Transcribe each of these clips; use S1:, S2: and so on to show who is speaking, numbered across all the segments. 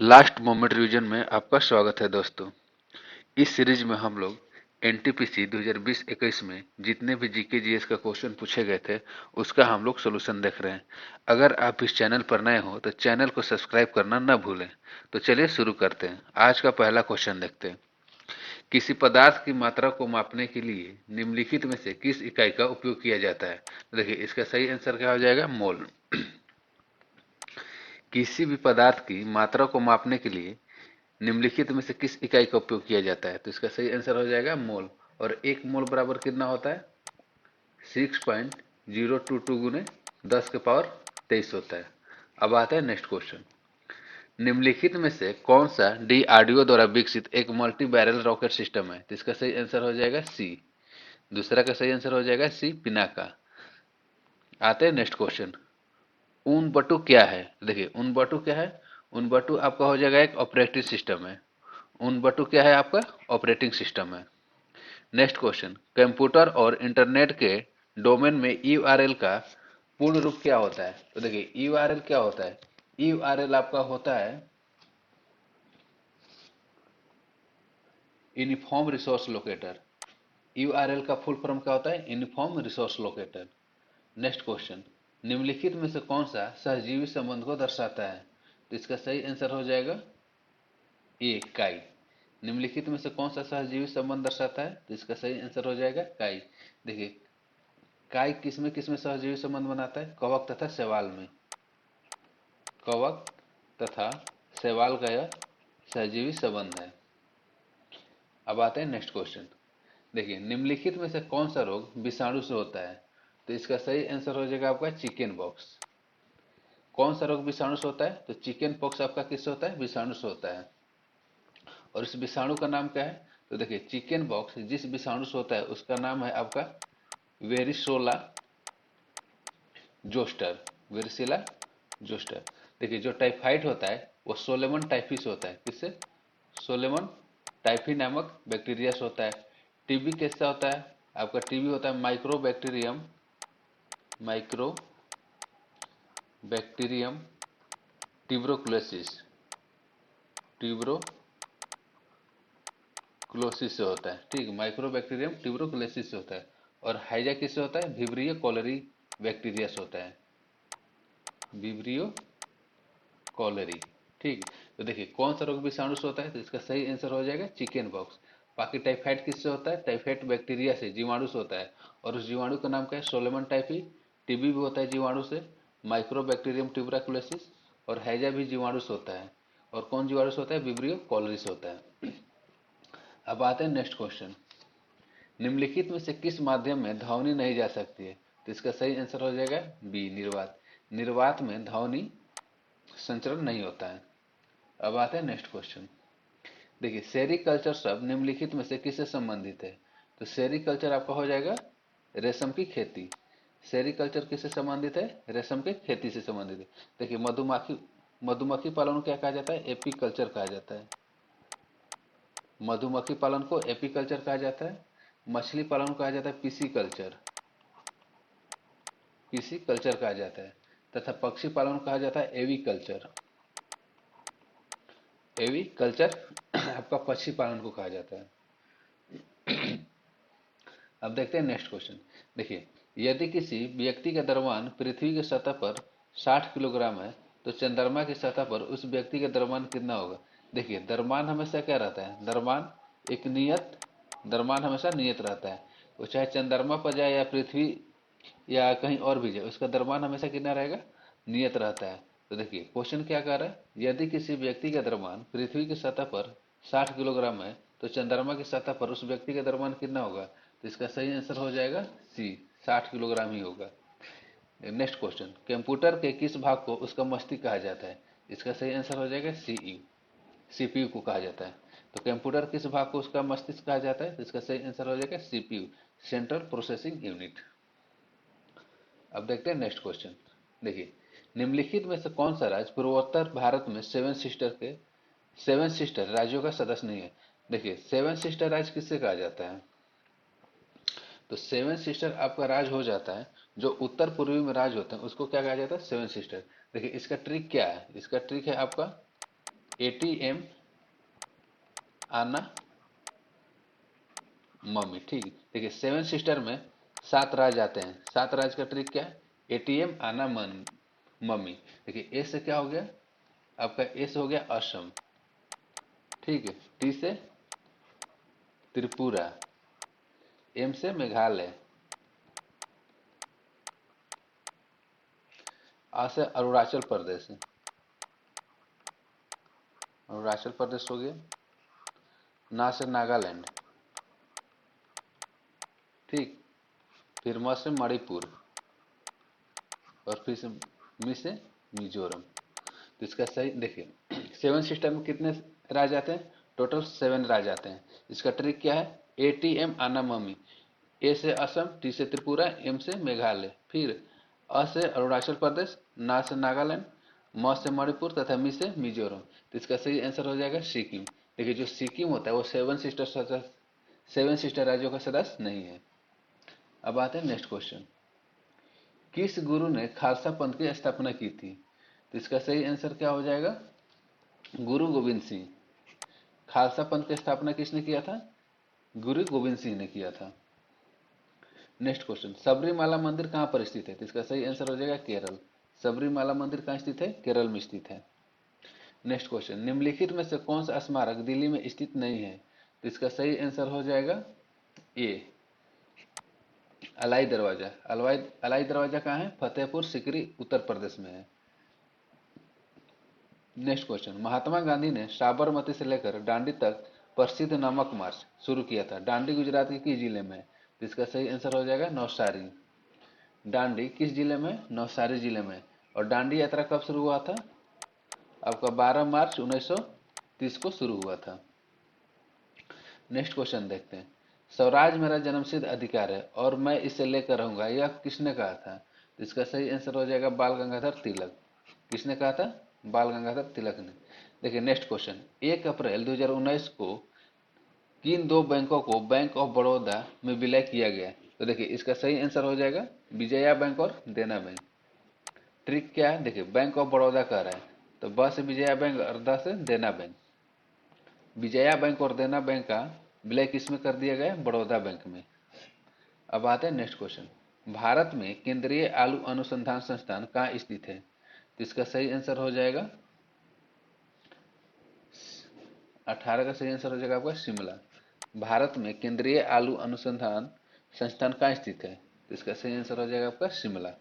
S1: Last moment revision में आपका स्वागत है दोस्तों। इस सीरीज में हम लोग एनटीपीसी 2020-21 में जितने भी जीके जीएस का क्वेश्चन पूछे गए थे उसका हम लोग सोल्यूशन देख रहे हैं। अगर आप इस चैनल पर नए हो तो चैनल को सब्सक्राइब करना न भूलें। तो चलिए शुरू करते हैं। आज का पहला क्वेश्चन देखते हैं। किसी पदार्थ की मात्रा को मापने के लिए निम्नलिखित में से किस इकाई का उपयोग किया जाता है? देखिए इसका सही आंसर क्या हो जाएगा? मोल। किसी भी पदार्थ की मात्रा को मापने के लिए निम्नलिखित में से किस इकाई का उपयोग किया जाता है? तो इसका सही आंसर हो जाएगा मोल। और एक मोल बराबर कितना होता है? 6.022 गुने 10⁻23 होता है। अब आता है नेक्स्ट क्वेश्चन। निम्नलिखित में से कौन सा डीआरडीओ द्वारा विकसित एक मल्टी बैरल रॉकेट सिस्टम है? तो इसका सही आंसर हो जाएगा सी। दूसरा का सही आंसर हो जाएगा सी, पिनाका। आते हैं नेक्स्ट क्वेश्चन। उन बटू क्या है? देखिए उन बटू क्या है? उन बटू आपका हो जाएगा एक ऑपरेटिंग सिस्टम है। उन बटू क्या है? आपका ऑपरेटिंग सिस्टम है। Next question. कंप्यूटर और इंटरनेट के डोमेन में यूआरएल का पूर्ण रूप क्या होता है? तो देखिए यूआरएल क्या होता है? यूआरएल आपका होता है यूनिफॉर्म रिसोर्स लोकेटर। यूआरएल का फुल फॉर्म क्या होता है? Uniform resource locator. Next question. निम्नलिखित में से कौन सा सहजीवी संबंध को दर्शाता है? तो इसका सही आंसर हो जाएगा ए, काई। निम्नलिखित में से कौन सा सहजीवी संबंध दर्शाता है? तो इसका सही आंसर हो जाएगा काई। देखिए काई किसमें सहजीवी संबंध बनाता है? कवक तथा शैवाल में। कवक तथा शैवाल का यह सहजीवी संबंध है। अब आते हैं नेक्स्ट क्वेश्चन। देखिए निम्नलिखित में से कौन सा रोग विषाणु से होता है? तो इसका सही आंसर हो जाएगा आपका चिकन पॉक्स। कौन सा रोग विषाणु से होता है? तो चिकन पॉक्स आपका किससे होता है? विषाणु से होता है। और इस विषाणु का नाम क्या है? तो देखिए चिकन पॉक्स जिस विषाणु से होता है उसका नाम है आपका वेरिसोला जोस्टर। वेरिसिला जोस्टर। देखिए जो टाइफाइड होता है वो सोलेमन टाइफी से होता है। किससे? सोलेमन टाइफी नामक बैक्टीरिया से होता है। टीबी कैसा होता है? आपका टीबी होता है माइक्रोबैक्टीरियम ट्यूबरकुलोसिस। ट्यूबरकुलोसिस से होता है। ठीक, माइक्रोबैक्टीरियम ट्यूबरकुलोसिस से होता है। और हाइजा किससे होता है? विब्रियो कॉलरी बैक्टीरिया से होता है। Vibrio cholerae. ठीक, तो देखिए कौन सा रोग विषाणु से होता है? तो इसका सही आंसर हो जाएगा चिकन पॉक्स। बाकी टाइफाइड किससे होता है? टाइफाइड बैक्टीरिया से, जीवाणु से होता है। और उस जीवाणु का नाम क्या है? सोलेमन टाइफी। टीबी भी होता है जीवाणु से, माइक्रोबैक्टीरियम ट्यूबरकुलोसिस। और हैजा भी जीवाणु से होता है। और कौन जीवाणु से होता है? विब्रियो कॉलरी से होता है। अब आते हैं नेक्स्ट क्वेश्चन। निम्नलिखित में से किस माध्यम में ध्वनि नहीं जा सकती है? तो इसका सही आंसर हो जाएगा बी, निर्वात। निर्वात में ध्वनि संचरण नहीं होता है। अब आते हैं नेक्स्ट क्वेश्चन। देखिए सेरीकल्चर शब्द निम्नलिखित में से किससे संबंधित है? तो सेरीकल्चर आपका हो जाएगा रेशम की खेती। सेरीकल्चर किससे संबंधित है? रेशम के खेती से संबंधित है। देखिए मधुमक्खी मधुमक्खी पालन को क्या कहा जाता है? एपीकल्चर कहा जाता है। मधुमक्खी पालन को एपीकल्चर कहा जाता है। मछली पालन को कहा जाता है पीसी कल्चर। पीसी कल्चर कहा जाता है। तथा पक्षी पालन को कहा जाता है एवी कल्चर। एवी कल्चर आपका पक्षी पालन को कहा जाता है। अब देखते हैं नेक्स्ट क्वेश्चन। देखिए यदि किसी व्यक्ति का द्रव्यमान पृथ्वी की सतह पर 60 किलोग्राम है तो चंद्रमा की सतह पर उस व्यक्ति का द्रव्यमान कितना होगा? देखिए द्रव्यमान हमेशा क्या रहता है? द्रव्यमान हमेशा नियत रहता है। वो चाहे चंद्रमा पर जाए या पृथ्वी या कहीं और भी जाए, उसका द्रव्यमान हमेशा कितना रहेगा? नियत रहता है। तो देखिए क्वेश्चन क्या कर रहा है? यदि किसी व्यक्ति का द्रव्यमान पृथ्वी की सतह पर 60 किलोग्राम है तो चंद्रमा की सतह पर उस व्यक्ति का द्रव्यमान कितना होगा? तो इसका सही आंसर हो जाएगा सी, 60 किलोग्राम ही होगा। Next question. कंप्यूटर के किस भाग को उसका मस्तिष्क कहा जाता है? इसका सही आंसर हो जाएगा सीयू, सीपीयू को कहा जाता है। तो कंप्यूटर किस भाग को उसका मस्तिष्क कहा जाता है? तो इसका सही आंसर हो जाएगा सीपीयू, सेंट्रल प्रोसेसिंग यूनिट। अब देखते हैं नेक्स्ट क्वेश्चन। देखिए निम्नलिखित में से कौन सा राज्य पूर्वोत्तर भारत में सेवन सिस्टर राज्यों का सदस्य नहीं है? देखिए सेवन सिस्टर राज्य किससे कहा जाता है? तो सेवन सिस्टर आपका राज हो जाता है जो उत्तर पूर्वी में राज होते हैं उसको क्या कहा जाता है? Seven sister. देखिए इसका ट्रिक क्या है? इसका ट्रिक है आपका ATM आना मम्मी। ठीक, देखिए सेवन सिस्टर में 7 राज आते हैं। 7 राज का ट्रिक क्या है? ATM आना मम्मी। देखिए ए से क्या हो गया आपका? ए से हो गया असम, ठीक है। टी से त्रिपुरा, एम से मेघालय, आ से अरुणाचल प्रदेश, अरुणाचल प्रदेश हो गया। ना से नागालैंड, ठीक। फिर म से मणिपुर, और फिर से मी से मिजोरम। तो इसका सही देखिए सेवन सिस्टर में कितने राज्य आते हैं? टोटल 7 राज्य आते हैं। इसका ट्रिक क्या है? ATM आना मम्मी। ए से असम, टी से त्रिपुरा, एम से मेघालय, फिर अ से अरुणाचल प्रदेश, ना से नागालैंड, म से मणिपुर तथा मी से मिजोरम। तो इसका सही आंसर हो जाएगा सिक्किम। देखिए जो सिक्किम होता है वो सेवन सिस्टर राज्यों का सदस्य नहीं है। अब आते हैं नेक्स्ट क्वेश्चन। किस गुरु ने खालसा पंथ की स्थापना की थी? तो इसका सही आंसर क्या हो जाएगा? गुरु गोविंद सिंह। खालसा पंथ की स्थापना किसने किया था? गुरु गोविंद सिंह ने किया था। नेक्स्ट क्वेश्चन, सबरीमाला मंदिर कहां पर स्थित है? तो इसका सही आंसर हो जाएगा केरल। सबरीमाला मंदिर कहां स्थित है? केरल में स्थित है। नेक्स्ट क्वेश्चन, निम्नलिखित में से कौन सा स्मारक दिल्ली में स्थित नहीं है? तो इसका सही आंसर हो जाएगा ए, अलाई दरवाजा। अलाई दरवाजा कहाँ है? फतेहपुर सिकरी, उत्तर प्रदेश में है। नेक्स्ट क्वेश्चन, महात्मा गांधी ने साबरमती से लेकर दांडी तक प्रसिद्ध नमक मार्च शुरू किया था। दांडी गुजरात के किस जिले में? तो इसका सही आंसर हो जाएगा नवसारी। दांडी किस जिले में? नवसारी जिले में। और दांडी यात्रा कब शुरू हुआ था? आपका 12 मार्च 1930 को शुरू हुआ था। नेक्स्ट क्वेश्चन देखते हैं। स्वराज मेरा जन्मसिद्ध अधिकार है और मैं इसे लेकर रहूंगा, यह किसने कहा था? तो इसका सही आंसर हो जाएगा बाल गंगाधर तिलक। किसने कहा था? बाल गंगाधर तिलक ने। देखिए नेक्स्ट क्वेश्चन, 1 अप्रैल 2019 को किन दो बैंकों को बैंक ऑफ बड़ौदा में विलय किया गया? तो देखिए इसका सही आंसर हो जाएगा विजया बैंक और देना बैंक। ट्रिक क्या है? देखिए बैंक ऑफ बड़ौदा कह रहा है तो ब से विजया बैंक और द से देना बैंक। विजया बैंक और देना बैंक का विलय किस में कर दिया गया? बड़ौदा बैंक में। अब आते हैं नेक्स्ट क्वेश्चन, भारत में केंद्रीय आलू अनुसंधान संस्थान कहाँ स्थित है? तो इसका सही आंसर हो जाएगा 18 का सही आंसर हो जाएगा आपका शिमला। भारत में केंद्रीय आलू अनुसंधान संस्थान कहाँ स्थित है? तो इसका सही आंसर हो जाएगा आपका शिमला।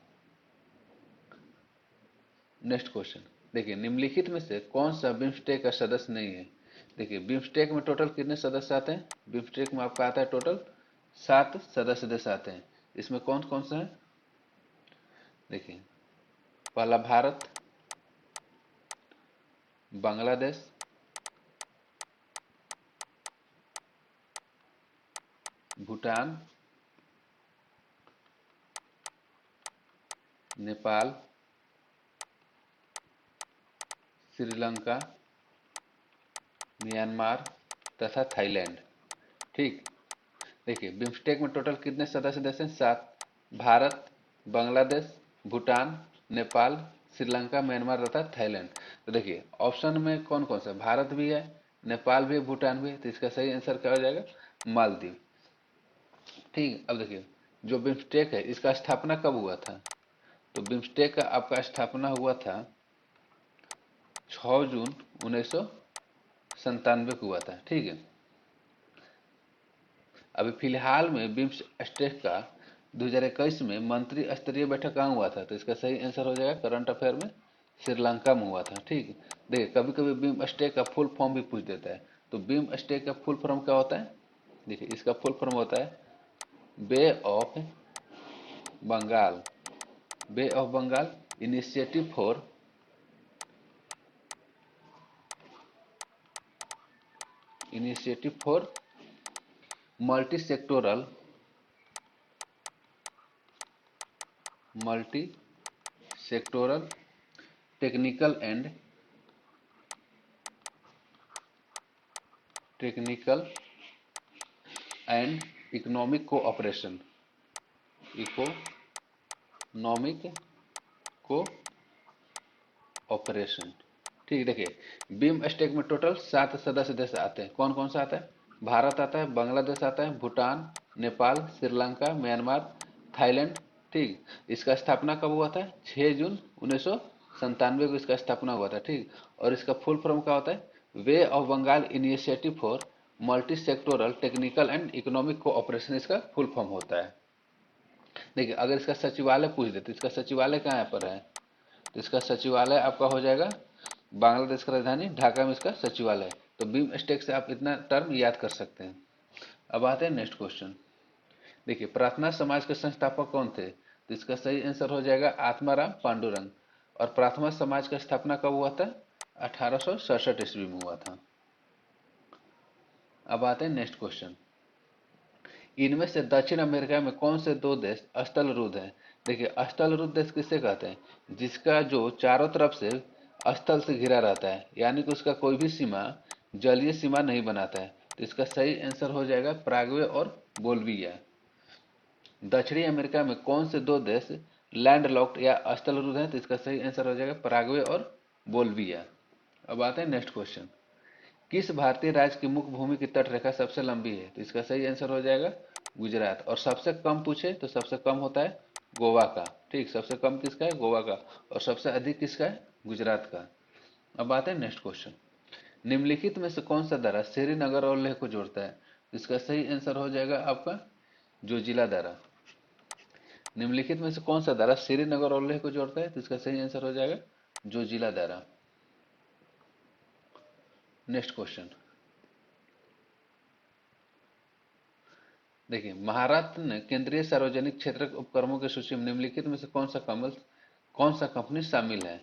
S1: नेक्स्ट क्वेश्चन, देखिए निम्नलिखित में से कौन सा बिम्स्टेक का सदस्य नहीं है? देखिए बिम्स्टेक में टोटल कितने सदस्य आते हैं? बिम्स्टेक में आपका आता है टोटल 7 सदस्य देश आते हैं। इसमें कौन कौन सा है? देखिए पहला भारत, बांग्लादेश, भूटान, नेपाल, श्रीलंका, म्यांमार तथा थाईलैंड। ठीक, देखिए बिम्स्टेक में टोटल कितने सदस्य देश हैं? 7। भारत, बांग्लादेश, भूटान, नेपाल, श्रीलंका, म्यांमार तथा थाईलैंड। तो देखिए ऑप्शन में कौन कौन सा? भारत भी है, नेपाल भी है, भूटान भी है। तो इसका सही आंसर क्या हो जाएगा? मालदीव। ठीक, अब देखिए जो बिम्स्टेक है इसका स्थापना कब हुआ था? तो बिम्स्टेक का आपका स्थापना हुआ था 6 जून 1997 को हुआ था। ठीक है, अभी फिलहाल में बिम्स्टेक का 2021 में मंत्री स्तरीय बैठक कहाँ हुआ था? तो इसका सही आंसर हो जाएगा करंट अफेयर में श्रीलंका में हुआ था। ठीक, देखिए कभी कभी बिम्स्टेक का फुल फॉर्म भी पूछ देता है। तो बिम्स्टेक का फुल फॉर्म क्या होता है? देखिए इसका फुल फॉर्म होता है bay of Bengal, bay of Bengal initiative for multi sectoral technical and economic cooperation, economic cooperation. ठीक, देखिए बीम स्टेक में टोटल 7 सदस्य देश आते हैं। कौन कौन सा आता है? भारत आता है, बांग्लादेश आता है, भूटान, नेपाल, श्रीलंका, म्यांमार, थाईलैंड। ठीक, इसका स्थापना कब हुआ था? 6 जून 1997 को इसका स्थापना हुआ था। ठीक, और इसका फुल फॉर्म क्या होता है? Bay of Bengal initiative for multi sectoral technical and economic cooperation, इसका फुल फॉर्म होता है। देखिए अगर इसका सचिवालय पूछ दे तो इसका सचिवालय कहाँ पर है? तो इसका सचिवालय आपका हो जाएगा बांग्लादेश का राजधानी ढाका में इसका सचिवालय। तो बीम स्टेक से आप इतना टर्म याद कर सकते हैं। अब आते हैं नेक्स्ट क्वेश्चन। देखिए प्रार्थना समाज के संस्थापक कौन थे? तो इसका सही आंसर हो जाएगा आत्माराम पांडुरंग। और प्रार्थना समाज का स्थापना कब हुआ था? 1867 ईस्वी में हुआ था। अब आते हैं नेक्स्ट क्वेश्चन। इनमें से दक्षिण अमेरिका में कौन से दो देश स्थलरुद्ध हैं? देखिए स्थलरुद्ध देश किसे कहते हैं? जिसका जो चारों तरफ से स्थल से घिरा रहता है, यानी कि उसका कोई भी सीमा जलीय सीमा नहीं बनाता है। तो इसका सही आंसर हो जाएगा पराग्वे और बोल्विया। दक्षिणी अमेरिका में कौन से दो देश लैंड लॉक्ड या स्थलरुद्ध हैं? तो इसका सही आंसर हो जाएगा पराग्वे और बोल्विया। अब आते हैं नेक्स्ट क्वेश्चन। किस भारतीय राज्य की मुख्य भूमि की तटरेखा सबसे लंबी है? तो इसका सही आंसर हो जाएगा गुजरात। और सबसे कम पूछे तो सबसे कम होता है गोवा का। ठीक, सबसे कम किसका है? गोवा का। और सबसे अधिक किसका है? गुजरात का। अब आते हैं नेक्स्ट क्वेश्चन। निम्नलिखित में से कौन सा दर्रा श्रीनगर और लेह को जोड़ता है? तो इसका सही आंसर हो जाएगा आपका जोजिला दर्रा। निम्नलिखित में से कौन सा दर्रा श्रीनगर और लेह को जोड़ता है? तो इसका सही आंसर हो जाएगा जोजिला दर्रा। Next question. देखिए महाराष्ट्र ने केंद्रीय सार्वजनिक क्षेत्र के उपक्रमों की सूची में निम्नलिखित में से कौन सा कंपनी शामिल है?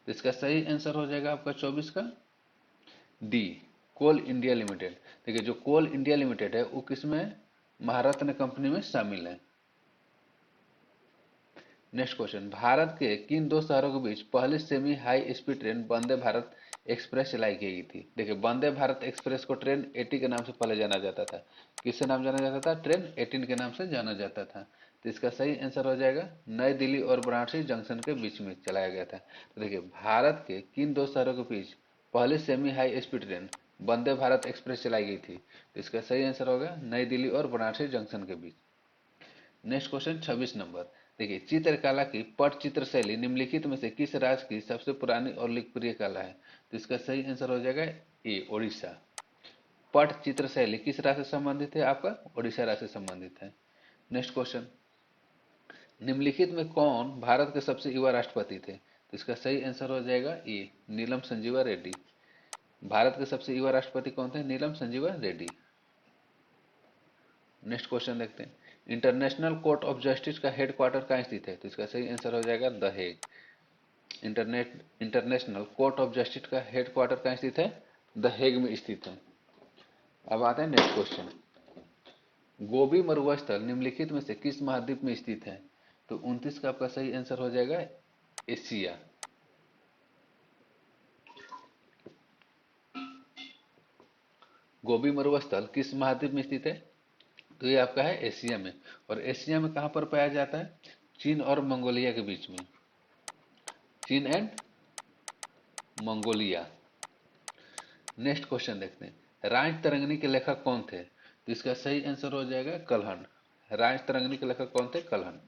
S1: तो इसका सही आंसर हो जाएगा आपका 24 का डी, कोल इंडिया लिमिटेड। देखिए जो कोल इंडिया लिमिटेड है वो किसमें? महारत्न कंपनी में शामिल है। Next question. भारत के किन दो शहरों के बीच पहली semi high speed train Vande Bharat express चलाई गई थी? देखिए वंदे भारत एक्सप्रेस को ट्रेन 80 के नाम से पहले जाना जाता था। किससे नाम जाना जाता था? ट्रेन 18 के नाम से जाना जाता था। तो इसका सही आंसर हो जाएगा नई दिल्ली और वाराणसी जंक्शन के बीच में चलाया गया था। तो देखिए भारत के किन दो शहरों के बीच पहली semi high speed train Vande Bharat express चलाई गई थी? तो इसका सही आंसर होगा नई दिल्ली और वाराणसी जंक्शन के बीच। Next question 26 number. देखिए चित्रकला की पटचित्र शैली निम्नलिखित में से किस राज्य की सबसे पुरानी और लोकप्रिय कला है? तो इसका सही आंसर हो जाएगा ए, ओडिशा। पटचित्र शैली किस राज्य से संबंधित है? आपका ओडिशा राज्य से संबंधित है। Next question. निम्नलिखित में कौन भारत के सबसे युवा राष्ट्रपति थे? तो इसका सही आंसर हो जाएगा ए, नीलम संजीवा रेड्डी। भारत के सबसे युवा राष्ट्रपति कौन थे? नीलम संजीवा रेड्डी। नेक्स्ट क्वेश्चन देखते हैं। इंटरनेशनल कोर्ट ऑफ जस्टिस का हेडक्वार्टर कहाँ स्थित है? तो इसका सही आंसर हो जाएगा the Hague. International court of justice का हेडक्वार्टर कहाँ स्थित है? द हेग में स्थित है। अब आते हैं नेक्स्ट क्वेश्चन। गोबी मरुस्थल निम्नलिखित में से किस महाद्वीप में स्थित है? तो 29 का आपका सही आंसर हो जाएगा एशिया। गोबी मरुस्थल किस महाद्वीप में स्थित है? तो ये आपका है एशिया में। और एशिया में कहां पर पाया जाता है? चीन और मंगोलिया के बीच में। चीन एंड मंगोलिया। नेक्स्ट क्वेश्चन देखते हैं। रांच तरंगिणी के लेखक कौन थे? तो इसका सही आंसर हो जाएगा कल्हण। रांच तरंगिणी के लेखक कौन थे? Kalhana.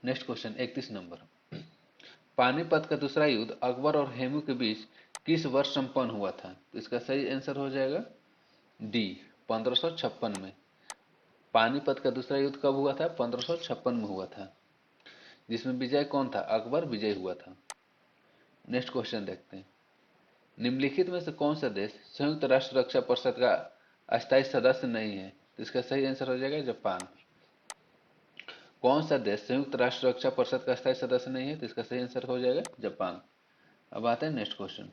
S1: Next question 31 number. Panipat का दूसरा युद्ध अकबर और हेमू के बीच किस वर्ष संपन्न हुआ था? तो इसका सही आंसर हो जाएगा डी, 1556 में। पानीपत का दूसरा युद्ध कब हुआ था? 1556 में हुआ था, जिसमें विजय कौन था? अकबर विजय हुआ था। नेक्स्ट क्वेश्चन देखते हैं। निम्नलिखित में से कौन सा देश संयुक्त राष्ट्र सुरक्षा परिषद का अस्थायी सदस्य नहीं है? तो इसका सही आंसर हो जाएगा जापान। कौन सा देश संयुक्त राष्ट्र सुरक्षा परिषद का अस्थायी सदस्य नहीं है? तो इसका सही आंसर हो जाएगा जापान। अब आते हैं नेक्स्ट क्वेश्चन।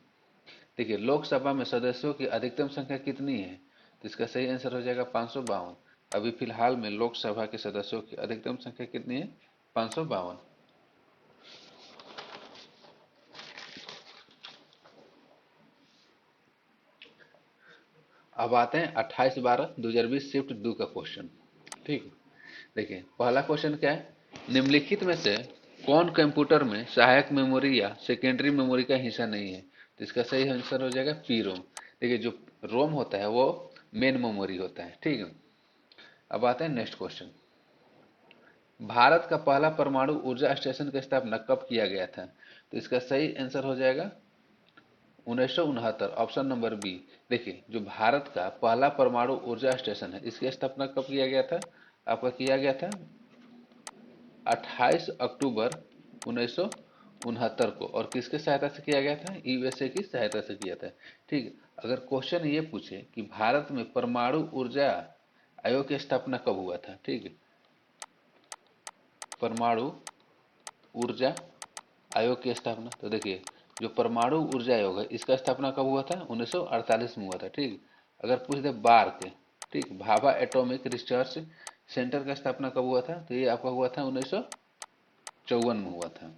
S1: देखिए लोकसभा में सदस्यों की अधिकतम संख्या कितनी है? तो इसका सही आंसर हो जाएगा 552। अभी फिलहाल में लोकसभा के सदस्यों की अधिकतम संख्या कितनी है? 552। अब आते हैं 28/12/2020 शिफ्ट 2 का क्वेश्चन। ठीक, देखिए पहला क्वेश्चन क्या है? निम्नलिखित में से कौन कंप्यूटर में सहायक मेमोरी या सेकेंडरी मेमोरी का हिस्सा नहीं है? तो इसका सही आंसर हो जाएगा पी रोम। देखिए जो रोम होता है वो मेन मेमोरी होता है, ठीक है। अब आते हैं नेक्स्ट क्वेश्चन। भारत का पहला परमाणु ऊर्जा स्टेशन की स्थापना कब किया गया था? तो इसका सही आंसर हो जाएगा 1969, ऑप्शन नंबर बी। देखिए जो भारत का पहला परमाणु ऊर्जा स्टेशन है इसकी स्थापना कब किया गया था? आपका किया गया था 28 अक्टूबर 1969 को। और किसके सहायता से किया गया था? यूएसए की सहायता से किया था, ठीक है। अगर क्वेश्चन ये पूछे कि भारत में परमाणु ऊर्जा आयोग की स्थापना कब हुआ था, ठीक है, परमाणु ऊर्जा आयोग की स्थापना, तो देखिए जो परमाणु ऊर्जा आयोग है इसका स्थापना कब हुआ था? 1948 में हुआ था, ठीक। अगर पूछ दे बार्क, ठीक, भाभा एटॉमिक रिसर्च सेंटर का स्थापना कब हुआ था? तो ये आपका हुआ था 1954 में हुआ था,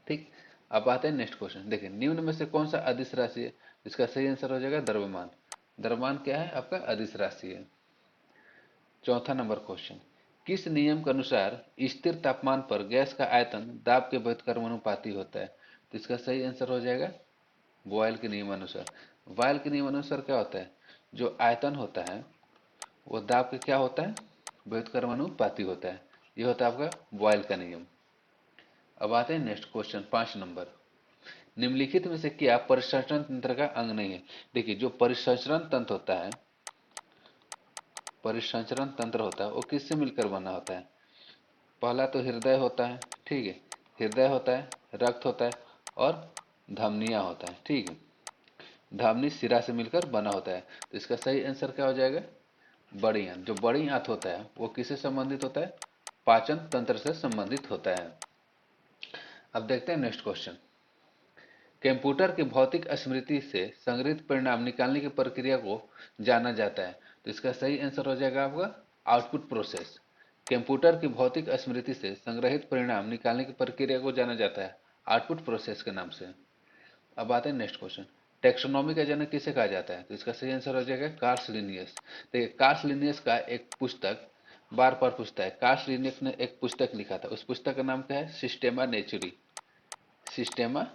S1: ठीक। अब आते हैं नेक्स्ट क्वेश्चन। देखिए निम्न में से कौन सा अदिश राशि है? इसका सही आंसर हो जाएगा द्रव्यमान। द्रव्यमान क्या है? आपका अदिश राशि है। चौथा नंबर क्वेश्चन, किस नियम के अनुसार स्थिर तापमान पर गैस का आयतन दाब के व्युत्क्रमानुपाती होता है? तो इसका सही आंसर हो जाएगा बॉयल के नियमानुसार। बॉयल के नियमानुसार क्या होता है? जो आयतन होता है वो दाब के क्या होता है? व्युत्क्रमानुपाती होता है। ये होता है आपका बॉयल का नियम। अब आते हैं नेक्स्ट क्वेश्चन 5 नंबर। निम्नलिखित में से क्या परिसंचरण तंत्र का अंग नहीं है? देखिए जो परिसंचरण तंत्र होता है, परिसंचरण तंत्र होता है वो किससे मिलकर बना होता है? पहला तो हृदय होता है, ठीक है, हृदय होता है, रक्त होता है और धमनियां होता है, ठीक है। धमनी शिरा से मिलकर बना होता है। तो इसका सही आंसर क्या हो जाएगा? बड़ी आंत। जो बड़ी आंत होता है वो किससे संबंधित होता है? पाचन तंत्र से संबंधित होता है। अब देखते हैं नेक्स्ट क्वेश्चन। कंप्यूटर की भौतिक स्मृति से संग्रहित परिणाम निकालने की प्रक्रिया को जाना जाता है। तो इसका सही आंसर हो जाएगा आपका आउटपुट प्रोसेस। कंप्यूटर की भौतिक स्मृति से संग्रहित परिणाम निकालने की प्रक्रिया को जाना जाता है आउटपुट प्रोसेस के नाम से। अब आते हैं नेक्स्ट क्वेश्चन। टेक्सोनॉमी का जनक किसे कहा जाता है? तो इसका सही आंसर हो जाएगा कार्ल लिनियस। देखिए कार्ल लिनियस का एक पुस्तक बार बार पूछता है। कार्ल लिनियस ने एक पुस्तक लिखा था, उस पुस्तक का नाम क्या है? सिस्टेमा नेचुरी। सिस्टेमा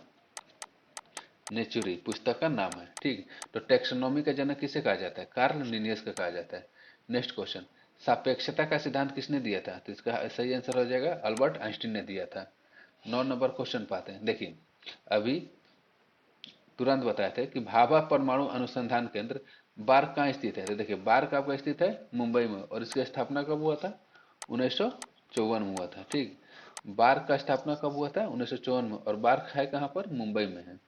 S1: नेचुरी पुस्तक का नाम है, ठीक। तो टेक्सोनॉमी का जनक किसे कहा जाता है? कार्ल लिनियस का कहा जाता है। नेक्स्ट क्वेश्चन, सापेक्षता का सिद्धांत किसने दिया था? तो इसका सही आंसर हो जाएगा अल्बर्ट आइंस्टीन ने दिया था। 9 नंबर क्वेश्चन पाते हैं। देखिए अभी तुरंत बताए थे कि भाभा परमाणु अनुसंधान केंद्र बार्क कहाँ स्थित है? तो देखिए बार्क आपका स्थित है मुंबई में। और इसकी स्थापना कब हुआ था? 1954 में हुआ था, ठीक। बार्क का स्थापना कब हुआ था? 1954 में। और बार्क है कहाँ पर? मुंबई में है।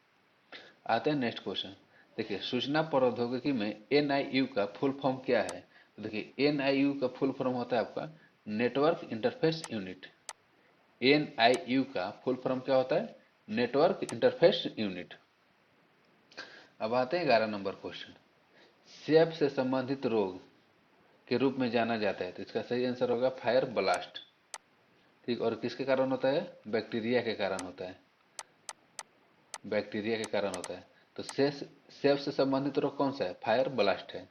S1: आते हैं नेक्स्ट क्वेश्चन। देखिए सूचना प्रौद्योगिकी में एनआईयू का फुल फॉर्म क्या है? तो देखिए एनआईयू का फुल फॉर्म होता है आपका नेटवर्क इंटरफेस यूनिट। एनआईयू का फुल फॉर्म क्या होता है? Network interface unit. अब आते हैं 11 नंबर क्वेश्चन। सेब से संबंधित रोग के रूप में जाना जाता है। तो इसका सही आंसर होगा फायर ब्लास्ट, ठीक। और किसके कारण होता है? बैक्टीरिया के कारण होता है, बैक्टीरिया के कारण होता है। तो सेब से संबंधित रोग कौन सा है? फायर ब्लास्ट है।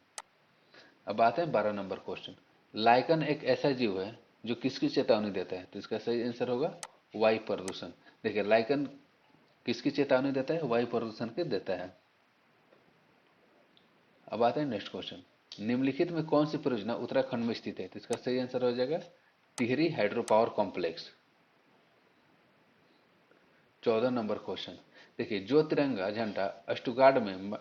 S1: अब आते हैं 12 नंबर क्वेश्चन। लाइकन एक ऐसा जीव है जो किसकी चेतावनी देता है? तो इसका सही आंसर होगा वायु प्रदूषण। देखिए लाइकन किसकी चेतावनी देता है? वायु प्रदूषण की देता है। अब आते हैं नेक्स्ट क्वेश्चन। निम्नलिखित में कौन सी परियोजना उत्तराखंड में स्थित है? तो इसका सही आंसर हो जाएगा Tehri hydro power complex. 14 number question. देखिए जो तिरंगा झंडा स्टुगार्ड में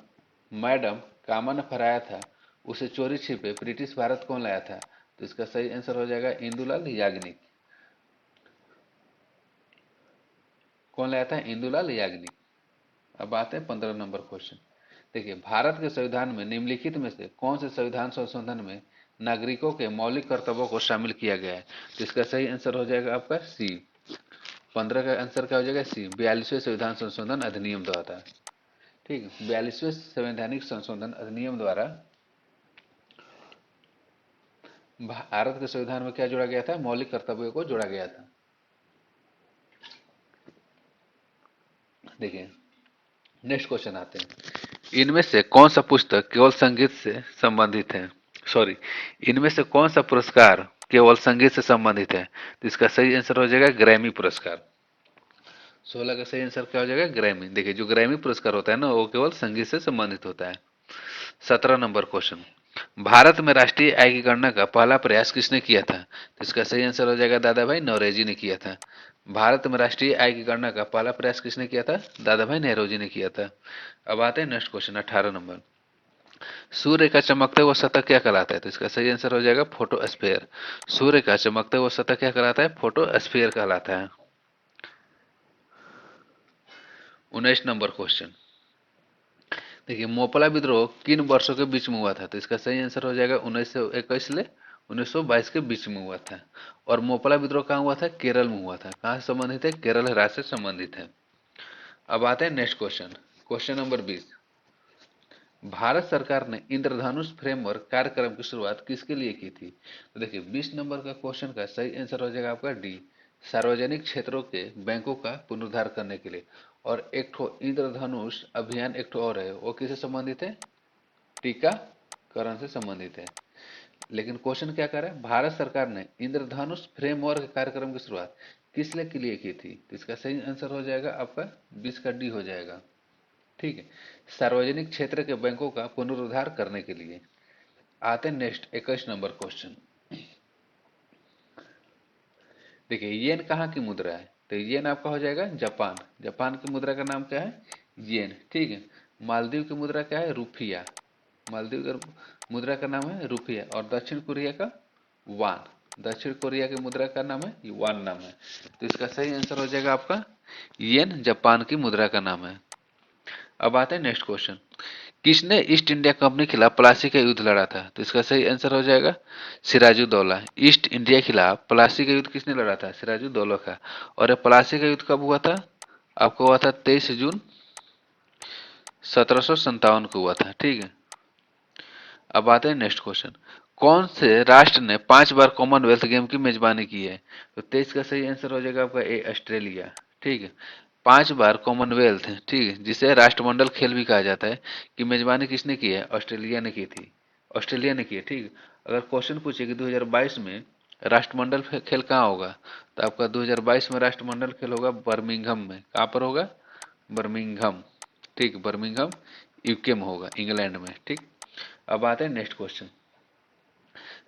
S1: मैडम कामा ने फहराया था उसे चोरी छिपे ब्रिटिश भारत कौन लाया था? तो इसका सही आंसर हो जाएगा इंदुलाल याग्निक। कौन लाया था? इंदुलाल याग्निक। अब आते हैं 15 नंबर क्वेश्चन। देखिए भारत के संविधान में निम्नलिखित में से कौन से संविधान संशोधन में नागरिकों के मौलिक कर्तव्यों को शामिल किया गया है? तो इसका सही आंसर हो जाएगा आपका सी। 15 का आंसर क्या हो जाएगा? सी। 42वें संविधान संशोधन अधिनियम द्वारा, ठीक। 42वें संवैधानिक संशोधन अधिनियम द्वारा भारत के संविधान में क्या जोड़ा गया था? मौलिक कर्तव्यों को जोड़ा गया था। देखिए नेक्स्ट क्वेश्चन आते हैं। इनमें से कौन सा पुस्तक केवल संगीत से संबंधित है? सॉरी, इनमें से कौन सा पुरस्कार केवल संगीत से संबंधित है, तो इसका सही आंसर हो जाएगा ग्रैमी पुरस्कार। 16 का सही आंसर क्या हो जाएगा? ग्रैमी। देखिए जो ग्रैमी पुरस्कार होता है ना वो केवल संगीत से संबंधित होता है। 17 नंबर क्वेश्चन, भारत में राष्ट्रीय आय की गणना का पहला प्रयास किसने किया था? तो इसका सही आंसर हो जाएगा दादा भाई नौरोजी ने किया था। भारत में राष्ट्रीय आय की गणना का पहला प्रयास किसने किया था? दादा भाई नेहरूजी ने किया था। अब आते हैं नेक्स्ट क्वेश्चन 18 नंबर, सूर्य का चमकते हुआ सतह क्या कहलाता है? तो इसका सही आंसर हो जाएगा फोटोस्फीयर। सूर्य का चमकते हुआ सतह क्या कहलाता है? फोटोस्फीयर कहलाता है। 19 नंबर क्वेश्चन, देखिए मोपला विद्रोह किन वर्षों के बीच में हुआ था? तो इसका सही आंसर हो जाएगा 1921 से 1922 के बीच में हुआ था। और मोपला विद्रोह कहाँ हुआ था? केरल में हुआ था। कहाँ से संबंधित है? केरल राज्य से संबंधित है। अब आते हैं next question, question number 20, Bharat सरकार ने इंद्रधनुष फ्रेमवर्क कार्यक्रम की शुरुआत किसके लिए की थी? तो देखिए 20 नंबर का क्वेश्चन का सही आंसर हो जाएगा आपका डी, सार्वजनिक क्षेत्रों के बैंकों का पुनरुद्धार करने के लिए। और एक ठो इंद्रधनुष अभियान एक ठो और है, वो किससे संबंधित है? टीकाकरण से संबंधित है। लेकिन क्वेश्चन क्या कर रहा है? भारत सरकार ने इंद्रधनुष फ्रेमवर्क कार्यक्रम की शुरुआत किस लिए की थी? तो इसका सही आंसर हो जाएगा आपका 20 का डी हो जाएगा। ठीक है, सार्वजनिक क्षेत्र के बैंकों का पुनरुद्धार करने के लिए। आते हैं नेक्स्ट 21 नंबर क्वेश्चन, देखिए येन कहाँ की मुद्रा है? तो येन आपका हो जाएगा जापान। जापान की मुद्रा का नाम क्या है? येन। ठीक है, मालदीव की मुद्रा क्या है? रुपया। मालदीव का मुद्रा का नाम है रुपया। और दक्षिण कोरिया का वान। दक्षिण कोरिया की मुद्रा का नाम है वान नाम है। तो इसका सही आंसर हो जाएगा आपका येन, जापान की मुद्रा का नाम है। अब आते हैं नेक्स्ट क्वेश्चन, किसने ईस्ट इंडिया कंपनी के खिलाफ प्लासी का युद्ध लड़ा था? तो इसका सही आंसर हो जाएगा सिराजुद्दौला। ईस्ट इंडिया के खिलाफ प्लासी का युद्ध किसने लड़ा था? सिराजुद्दौला का। और ये प्लासी का युद्ध कब हुआ था? आपको हुआ था 23 जून 1757 को हुआ था। ठीक है, अब आते हैं नेक्स्ट क्वेश्चन, कौन से राष्ट्र ने 5 बार कॉमनवेल्थ गेम की मेजबानी की है? तो 23 का सही आंसर हो जाएगा आपका ए, ऑस्ट्रेलिया। ठीक है, 5 बार कॉमनवेल्थ, ठीक है, जिसे राष्ट्रमंडल खेल भी कहा जाता है, कि मेजबानी किसने की है? ऑस्ट्रेलिया ने की थी। ऑस्ट्रेलिया ने की है। ठीक है, अगर क्वेश्चन पूछे कि 2022 में राष्ट्रमंडल खेल कहाँ होगा, तो आपका 2022 में राष्ट्रमंडल खेल होगा बर्मिंघम में। कहाँ पर होगा? बर्मिंघम। ठीक, बर्मिंघम यूके में होगा, इंग्लैंड में। ठीक, अब आते हैं नेक्स्ट क्वेश्चन,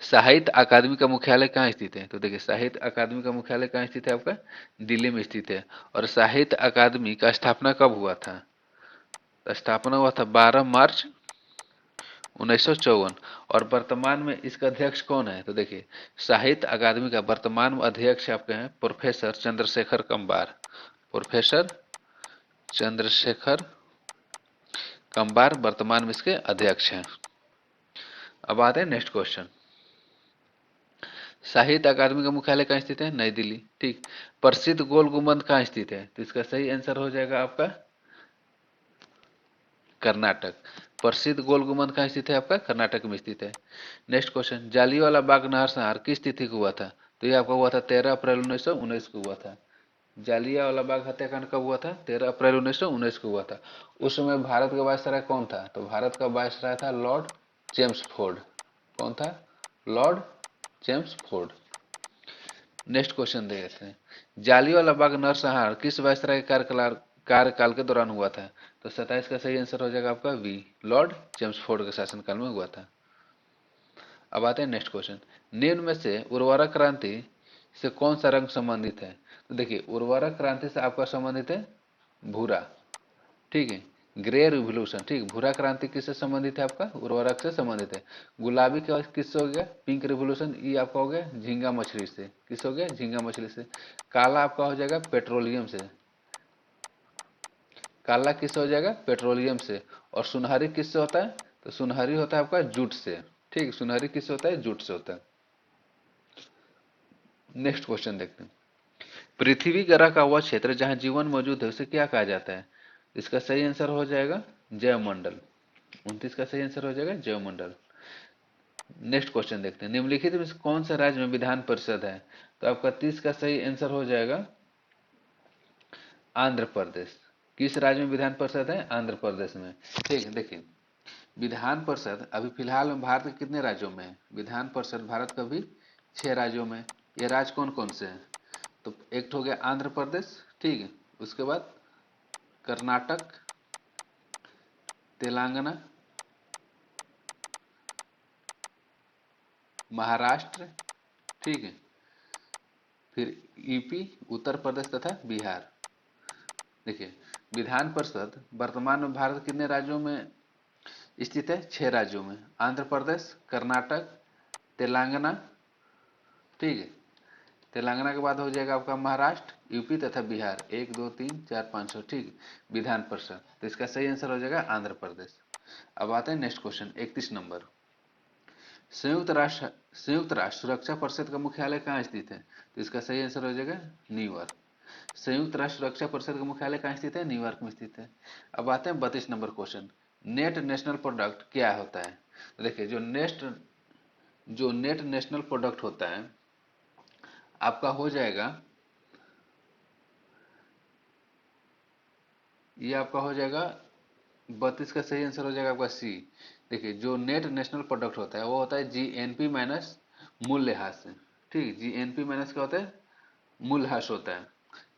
S1: साहित्य अकादमी का मुख्यालय कहाँ स्थित है? तो देखिए साहित्य अकादमी का मुख्यालय कहाँ स्थित है? आपका दिल्ली में स्थित है। और साहित्य अकादमी का स्थापना कब हुआ था? स्थापना हुआ था 12 मार्च 1954। और वर्तमान में इसका अध्यक्ष कौन है? तो देखिए साहित्य अकादमी का वर्तमान अध्यक्ष आपके हैं प्रोफेसर चंद्रशेखर कंबार। प्रोफेसर चंद्रशेखर कंबार वर्तमान में इसके अध्यक्ष हैं। अब आते हैं नेक्स्ट क्वेश्चन, साहित्य अकादमी का मुख्यालय कहाँ स्थित है? नई दिल्ली। ठीक, प्रसिद्ध गोल गुंबद कहाँ स्थित है? तो इसका सही आंसर हो जाएगा आपका कर्नाटक। प्रसिद्ध गोल गुंबद कहाँ स्थित है? आपका कर्नाटक में स्थित है। नेक्स्ट क्वेश्चन, जालियांवाला बाग नरसंहार किस तिथि को हुआ था? तो ये आपका हुआ था 13 अप्रैल 1919 को हुआ था। जालियांवाला बाग हत्याकांड कब हुआ था? 13 अप्रैल 1919 को हुआ था। उस समय भारत का वायसराय कौन था? तो भारत का वायसराय था लॉर्ड चेम्सफोर्ड। कौन था? Lord Chelmsford. नेक्स्ट क्वेश्चन देखते हैं, जालियांवाला बाग नरसंहार किस वायसराय के कार्यकाल के दौरान हुआ था? तो 27 का सही आंसर हो जाएगा आपका बी, लॉर्ड चेम्सफोर्ड के शासनकाल में हुआ था। अब आते हैं नेक्स्ट क्वेश्चन, निम्न में से उर्वरक क्रांति से कौन सा रंग संबंधित है? तो देखिए उर्वरक क्रांति से आपका संबंधित है भूरा। ठीक है, ग्रे रिवोल्यूशन। ठीक, भूरा क्रांति किससे संबंधित है? आपका उर्वरक से संबंधित है। गुलाबी का किससे हो गया? पिंक रिवोल्यूशन, ये आपका हो गया झींगा मछली से। किस हो गया? झींगा मछली से। काला आपका हो जाएगा पेट्रोलियम से। काला किससे हो जाएगा? पेट्रोलियम से। और सुनहरी किससे होता है? तो सुनहरी होता है आपका जूट से। ठीक, सुनहरी किससे होता है? जूट से होता है। नेक्स्ट क्वेश्चन देखते हैं, पृथ्वी ग्रह का वह क्षेत्र जहां जीवन मौजूद है उसे क्या कहा जाता है? इसका सही आंसर हो जाएगा जैवमंडल। 29 का सही आंसर हो जाएगा जैवमंडल। नेक्स्ट क्वेश्चन देखते हैं, निम्नलिखित में से कौन सा राज्य में विधान परिषद है? तो आपका 30 का सही आंसर हो जाएगा आंध्र प्रदेश। किस राज्य में विधान परिषद है? आंध्र प्रदेश में। ठीक है, देखिए विधान परिषद अभी फिलहाल में भारत के कितने राज्यों में है? विधान परिषद भारत का भी 6 राज्यों में। ये राज्य कौन कौन से हैं? तो एक हो गया आंध्र प्रदेश, ठीक है, उसके बाद कर्नाटक, तेलंगाना, महाराष्ट्र, ठीक है, फिर यूपी, उत्तर प्रदेश तथा बिहार। देखिए, विधान परिषद वर्तमान में भारत कितने राज्यों में स्थित है? 6 राज्यों में, आंध्र प्रदेश, कर्नाटक, तेलंगाना, ठीक है, तेलंगाना के बाद हो जाएगा आपका महाराष्ट्र, यूपी तथा बिहार। 1 2 3 4 5 6, ठीक, विधान परिषद। तो इसका सही आंसर हो जाएगा आंध्र प्रदेश। अब आते हैं नेक्स्ट क्वेश्चन 31 नंबर। संयुक्त राष्ट्र सुरक्षा परिषद का मुख्यालय कहाँ स्थित है? तो इसका सही आंसर हो जाएगा न्यूयॉर्क। संयुक्त राष्ट्र सुरक्षा परिषद का मुख्यालय कहाँ स्थित है? न्यूयॉर्क में स्थित है। अब आते हैं 32 number question. Net national product क्या होता है? तो देखिए, जो नेट नेशनल प्रोडक्ट होता है आपका हो जाएगा, ये आपका हो जाएगा 32 का सही आंसर हो जाएगा आपका सी। देखिए, जो नेट नेशनल प्रोडक्ट होता है वो होता है जीएनपी माइनस मूल्यह्रास। ठीक, जीएनपी माइनस क्या होता है? मूल्यह्रास होता है।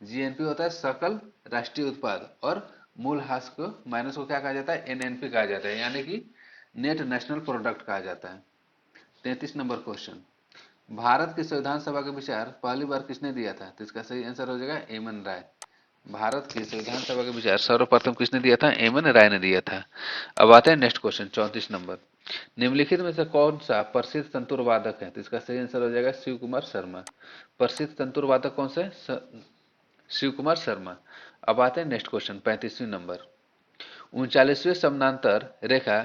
S1: जीएनपी होता है सकल राष्ट्रीय उत्पाद, और मूल्यह्रास को माइनस को क्या कहा जाता है? एनएनपी कहा जाता है, यानी कि नेट नेशनल प्रोडक्ट कहा जाता है। 33 नंबर क्वेश्चन। भारत की संविधान सभा का विचार पहली बार किसने दिया था? तो इसका सही आंसर हो जाएगा एमएन राय। भारत की संविधान सभा का विचार सर्वप्रथम किसने दिया था? एमएन राय ने दिया था। अब आते हैं नेक्स्ट क्वेश्चन 34 नंबर। निम्नलिखित में से कौन सा प्रसिद्ध संतूर वादक है? तो इसका सही आंसर हो जाएगा शिव कुमार शर्मा। प्रसिद्ध संतूर वादक कौन से? शिव कुमार शर्मा। अब आते हैं नेक्स्ट क्वेश्चन 35 नंबर। 39वें समानांतर रेखा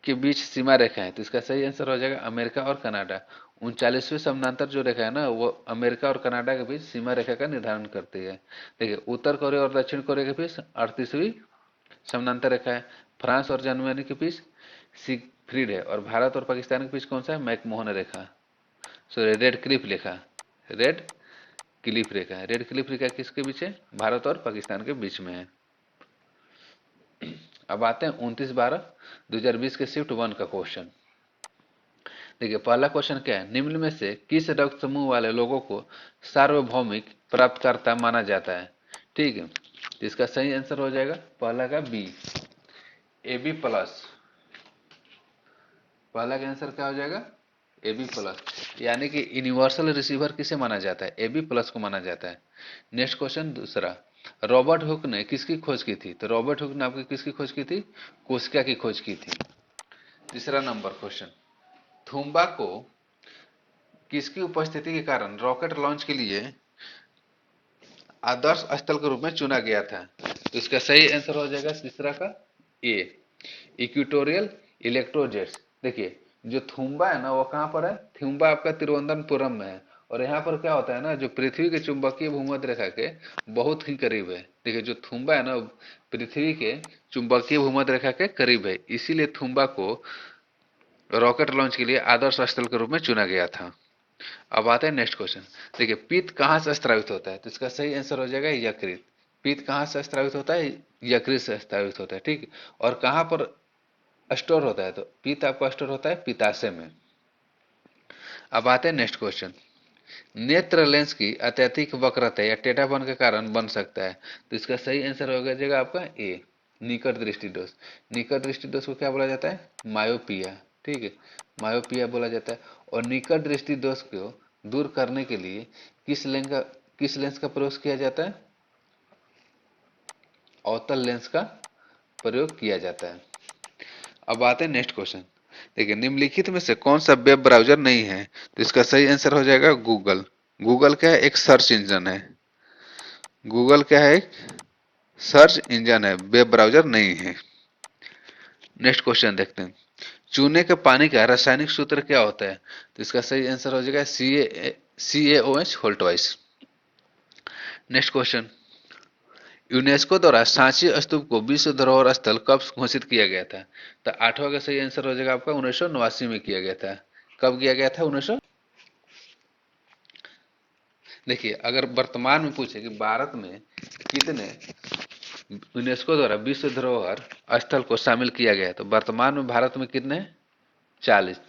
S1: के बीच सीमा रेखा है, तो इसका सही आंसर हो जाएगा अमेरिका और कनाडा। 39वें समानांतर जो रेखा है ना, वो अमेरिका और कनाडा के बीच सीमा रेखा का निर्धारण करती है। देखिए, उत्तर कोरिया और दक्षिण कोरिया के बीच 38वीं समानांतर रेखा है। फ्रांस और जर्मनी के बीच सिगफ्रीड है, और भारत और पाकिस्तान के बीच कौन सा है? मैकमोहन रेखा, सॉरी रेड क्लिफ रेखा, रेड क्लिफ रेखा। रेड क्लिफ रेखा किसके बीच है? भारत और पाकिस्तान के बीच में है। अब आते हैं 29/12/2020 के शिफ्ट 1 का क्वेश्चन। देखिए, पहला क्वेश्चन क्या है? निम्न में से किस रक्त समूह वाले लोगों को सार्वभौमिक प्राप्तकर्ता माना जाता है? ठीक है, तो इसका सही आंसर हो जाएगा पहला का बी, AB प्लस। पहला का आंसर क्या हो जाएगा? AB प्लस, यानी कि यूनिवर्सल रिसीवर किसे माना जाता है? AB प्लस को माना जाता है। नेक्स्ट क्वेश्चन दूसरा। रॉबर्ट हुक ने किसकी खोज की थी? तो रॉबर्ट हुक ने आपकी किसकी खोज की थी? कोशिका की खोज की थी। तीसरा नंबर क्वेश्चन। थुम्बा को किसकी उपस्थिति के कारण रॉकेट लॉन्च के लिए आदर्श स्थल के रूप में चुना गया था? तो इसका सही आंसर हो जाएगा तीसरा का ए, इक्वेटोरियल इलेक्ट्रोजेट्स। देखिए, जो थुम्बा है ना वो कहाँ पर है? थुम्बा आपका तिरुवनंतपुरम में है, और यहाँ पर क्या होता है ना, जो पृथ्वी के चुंबकीय भूमध्य रेखा के बहुत ही करीब है। देखिए, जो थुम्बा है ना पृथ्वी के चुंबकीय भूमध्य रेखा के करीब है, इसीलिए थुम्बा को रॉकेट लॉन्च के लिए आदर्श स्थल के रूप में चुना गया था। अब आते हैं नेक्स्ट क्वेश्चन। देखिए, पित्त कहाँ से स्रावित होता है? तो इसका सही आंसर हो जाएगा यकृत। पित्त कहाँ से स्रावित होता है? यकृत से स्रावित होता है। ठीक, और कहाँ पर स्टोर होता है? तो पित्त आपका स्टोर होता है पित्ताशय में। अब आते हैं नेक्स्ट क्वेश्चन। नेत्र लेंस की अत्यधिक वक्रता या टेढ़ापन के कारण बन सकता है, तो इसका सही आंसर हो जाएगा आपका ए, निकट दृष्टि दोष। निकट दृष्टि दोष को क्या बोला जाता है? मायोपिया। ठीक है, मायोपिया बोला जाता है। और निकट दृष्टि दोष को दूर करने के लिए किस लेंस का प्रयोग किया जाता है? अवतल लेंस का प्रयोग किया जाता है। अब आते हैं नेक्स्ट क्वेश्चन। देखिए, निम्नलिखित में से कौन सा वेब ब्राउजर नहीं है? तो इसका सही आंसर हो जाएगा गूगल। गूगल क्या है? एक सर्च इंजन है। गूगल क्या है? एक सर्च इंजन है, वेब ब्राउजर नहीं है। नेक्स्ट क्वेश्चन देखते हैं। चूने के पानी का रासायनिक सूत्र क्या होता है? तो इसका सही आंसर हो जाएगा CaOH whole twice. Next question. UNESCO द्वारा सांची स्तूप को विश्व धरोहर स्थल कब घोषित किया गया था? तो 8वां का सही आंसर हो जाएगा आपका 1989 में किया गया था। कब किया गया था? 19। देखिए, अगर वर्तमान में पूछे कि भारत में कितने यूनेस्को द्वारा विश्व धरोहर स्थल को शामिल किया गया, तो वर्तमान में भारत में कितने? 40।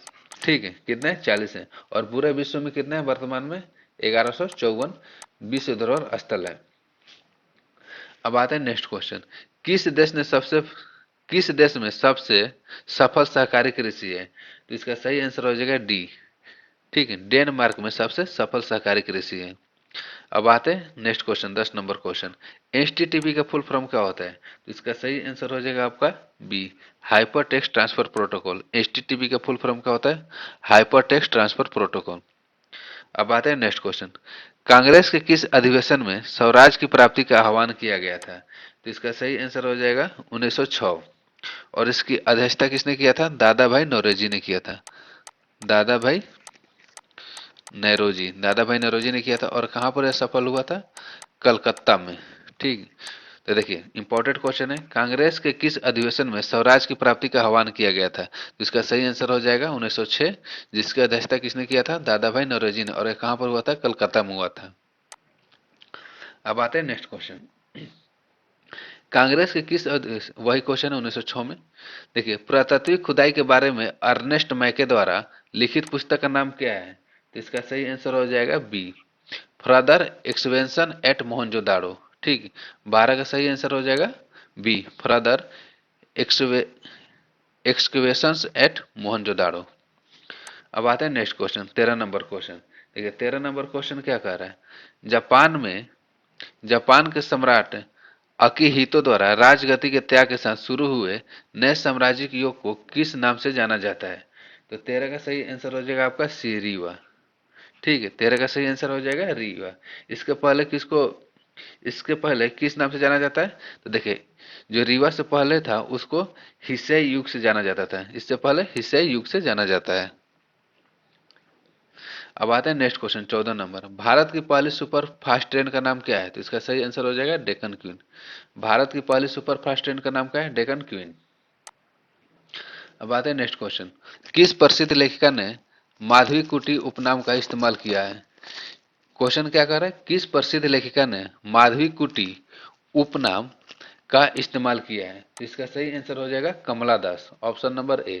S1: ठीक है, कितने 40 है। और पूरे विश्व में कितने हैं वर्तमान में? 1154 विश्व धरोहर स्थल है। अब आते हैं नेक्स्ट क्वेश्चन। किस देश ने सबसे किस देश में सबसे सफल सहकारी कृषि है? तो इसका सही आंसर हो जाएगा डी। ठीक है, डेनमार्क में सबसे सफल सहकारी कृषि है। अब आते हैं next question, 10 number question. HTTP का फुल फॉर्म क्या होता है? तो इसका सही आंसर हो जाएगा आपका B, hyper text transfer protocol. HTTP का फुल फॉर्म क्या होता है? Hyper text transfer protocol. अब आते हैं नेक्स्ट क्वेश्चन। कांग्रेस के किस अधिवेशन में स्वराज की प्राप्ति का आह्वान किया गया था? तो इसका सही आंसर हो जाएगा 1906। और इसकी अध्यक्षता किसने किया था? दादा भाई नौरोजी ने किया था। दादा भाई नौरोजी ने किया था। और कहां पर यह सफल हुआ था? कलकत्ता में। ठीक, तो देखिए इंपॉर्टेंट क्वेश्चन है, कांग्रेस के किस अधिवेशन में स्वराज की प्राप्ति का आह्वान किया गया था? तो इसका सही आंसर हो जाएगा 1906, जिसकी अध्यक्षता किसने किया था? दादा भाई नौरोजी ने। और यह कहां पर हुआ था? कलकत्ता में हुआ था। अब आते हैं नेक्स्ट क्वेश्चन। कांग्रेस के किस वही क्वेश्चन है 1906 में। देखिए, पुरातात्विक खुदाई के बारे में अर्नेस्ट मैके द्वारा लिखित पुस्तक का नाम क्या है? तो इसका सही आंसर हो जाएगा B, further expansion at Mohenjodaro. ठीक, 12 का सही आंसर हो जाएगा B, further excavations at Mohenjodaro. अब आते हैं नेक्स्ट क्वेश्चन, 13 नंबर क्वेश्चन। देखिए 13 नंबर क्वेश्चन क्या कह रहा है? जापान के सम्राट अकिहितो द्वारा राजगति के त्याग के साथ शुरू हुए नए साम्राज्यिक युग को किस नाम से जाना जाता है? तो 13 का सही आंसर हो जाएगा आपका सी, रीवा। ठीक है, 13 का सही आंसर हो जाएगा रीवा। इसके पहले किसको इसके पहले किस नाम से जाना जाता है? तो देखिए, जो रीवा से पहले था उसको हिसै युग से जाना जाता था। इससे पहले हिसै युग से जाना जाता है। अब आते हैं नेक्स्ट क्वेश्चन, 14 नंबर। भारत की पहली सुपर फास्ट ट्रेन का नाम क्या है? तो इसका सही आंसर हो जाएगा डेक्कन क्वीन। भारत की पहली सुपर फास्ट ट्रेन का नाम क्या है? डेक्कन क्वीन। अब आते हैं नेक्स्ट क्वेश्चन। किस प्रसिद्ध लेखिका ने माधवी कुटी उपनाम का इस्तेमाल किया है? क्वेश्चन क्या कर रहा है? किस प्रसिद्ध लेखिका ने माधवी कुटी उपनाम का इस्तेमाल किया है? तो इसका सही आंसर हो जाएगा कमला दास, ऑप्शन नंबर ए।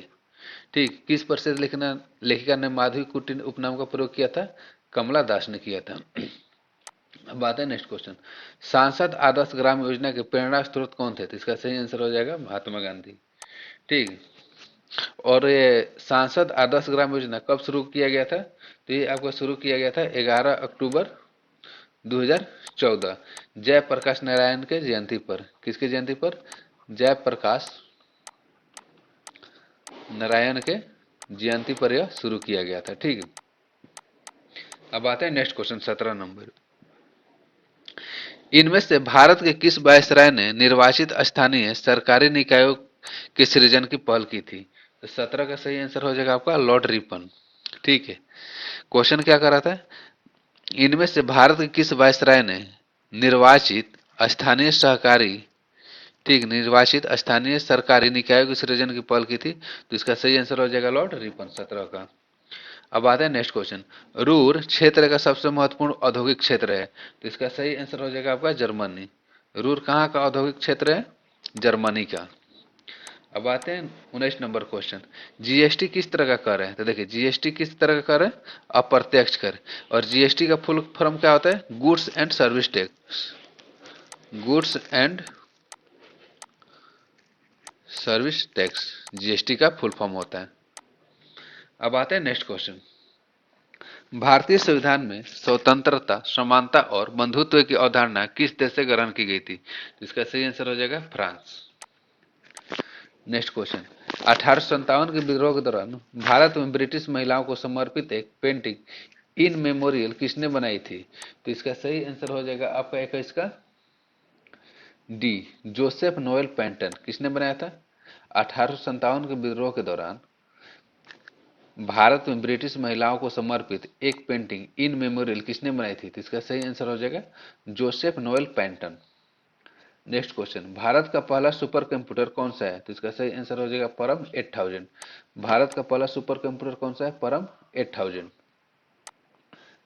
S1: ठीक, किस प्रसिद्ध लेखिका ने माधवी कुटी उपनाम का प्रयोग किया था? कमला दास ने किया था। अब बात है नेक्स्ट क्वेश्चन। सांसद आदर्श ग्राम योजना के प्रेरणा स्रोत कौन थे? तो इसका सही आंसर हो जाएगा महात्मा गांधी। ठीक, और ये सांसद आदर्श ग्राम योजना कब शुरू किया गया था? तो ये आपका शुरू किया गया था 11 अक्टूबर 2014, जयप्रकाश नारायण के जयंती पर। किसके जयंती पर? जयप्रकाश नारायण के जयंती पर यह शुरू किया गया था। ठीक है, अब आते हैं नेक्स्ट क्वेश्चन, 17 नंबर। इनमें से भारत के किस वायसराय ने निर्वाचित स्थानीय सरकारी निकायों के सृजन की पहल की थी? तो 17 का सही आंसर हो जाएगा आपका लॉर्ड रिपन। ठीक है, क्वेश्चन क्या कर रहा था? इनमें से भारत के किस वायसराय ने निर्वाचित स्थानीय सहकारी ठीक निर्वाचित स्थानीय सरकारी निकायों के सृजन की पहल की थी? तो इसका सही आंसर हो जाएगा लॉर्ड रिपन, 17 का। अब आते हैं नेक्स्ट क्वेश्चन। रूर क्षेत्र का सबसे महत्वपूर्ण औद्योगिक क्षेत्र है, तो इसका सही आंसर हो जाएगा आपका जर्मनी। रूर कहाँ का औद्योगिक क्षेत्र है? जर्मनी का। अब आते हैं 19 नंबर क्वेश्चन। जीएसटी किस तरह का कर है? तो देखिए जीएसटी किस तरह का कर है? अप्रत्यक्ष कर। और जीएसटी का फुल फॉर्म क्या होता है? Goods and service tax. Goods and service tax GST का फुल फॉर्म होता है। अब आते हैं नेक्स्ट क्वेश्चन। भारतीय संविधान में स्वतंत्रता, समानता और बंधुत्व की अवधारणा किस देश से ग्रहण की गई थी? तो इसका सही आंसर हो जाएगा फ्रांस। Next question. 1857 के विद्रोह के दौरान भारत में ब्रिटिश महिलाओं को समर्पित एक पेंटिंग इन मेमोरियल किसने बनाई थी? तो इसका सही आंसर हो जाएगा आपका 21 का डी, जोसेफ नोएल पेंटन। किसने बनाया था? 1857 के विद्रोह के दौरान भारत में ब्रिटिश महिलाओं को समर्पित एक पेंटिंग इन मेमोरियल किसने बनाई थी? तो इसका सही आंसर हो जाएगा Joseph Noel Panton. Next question. Bharat का पहला सुपर कंप्यूटर कौन सा है? तो इसका सही आंसर हो जाएगा परम 8000। भारत का पहला सुपर कंप्यूटर कौन सा है? परम 8000।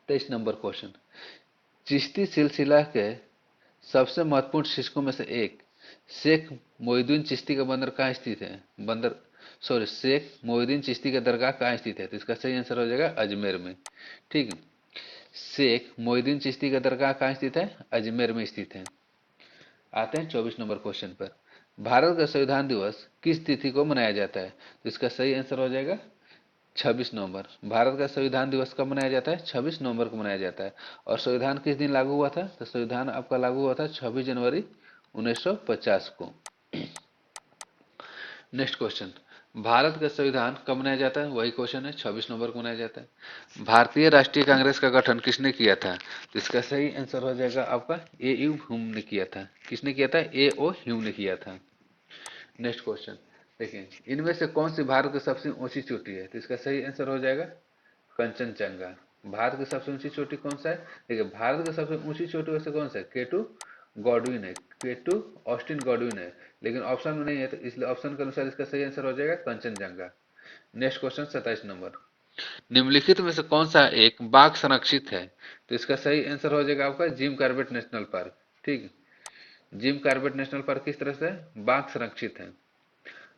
S1: 23 नंबर क्वेश्चन। चिश्ती सिलसिला के सबसे महत्वपूर्ण शिक्षकों में से एक शेख मोहिउद्दीन चिश्ती का बंदर कहाँ स्थित है? शेख मोहिउद्दीन चिश्ती का दरगाह कहाँ स्थित है? तो इसका सही आंसर हो जाएगा अजमेर में। ठीक है, शेख मोहिउद्दीन चिश्ती का दरगाह कहाँ स्थित है? अजमेर में स्थित है। आते हैं 24 नंबर क्वेश्चन पर। भारत का संविधान दिवस किस तिथि को मनाया जाता है? तो इसका सही आंसर हो जाएगा 26 नवंबर। भारत का संविधान दिवस कब मनाया जाता है? 26 नवंबर को मनाया जाता है। और संविधान किस दिन लागू हुआ था? तो संविधान आपका लागू हुआ था 26 जनवरी 1950 को। नेक्स्ट क्वेश्चन, भारत का संविधान कब मनाया जाता है? वही क्वेश्चन है, 26 नवंबर को मनाया जाता है। भारतीय राष्ट्रीय कांग्रेस का गठन किसने किया था? तो इसका सही आंसर हो जाएगा आपका ए यू ह्यूम ने किया था। किसने किया था? ए ओ ह्यूम ने किया था। नेक्स्ट क्वेश्चन देखिए, इनमें से कौन सी भारत की सबसे ऊंची चोटी है? तो इसका सही आंसर हो जाएगा कंचनजंगा। भारत की सबसे ऊंची चोटी कौन सा है? देखिए, भारत की सबसे ऊंची चोटी वैसे कौन सा है? केटू गॉडविन है, केटू ऑस्टिन गॉडविन है, लेकिन ऑप्शन में नहीं है, तो इसलिए ऑप्शन के अनुसार इसका सही आंसर हो जाएगा कंचनजंगा। नेक्स्ट क्वेश्चन 27 नंबर, निम्नलिखित में से कौन सा एक बाघ संरक्षित है? तो इसका सही आंसर हो जाएगा आपका जिम कॉर्बेट नेशनल पार्क। ठीक है, जिम कॉर्बेट नेशनल पार्क किस तरह से बाघ संरक्षित है।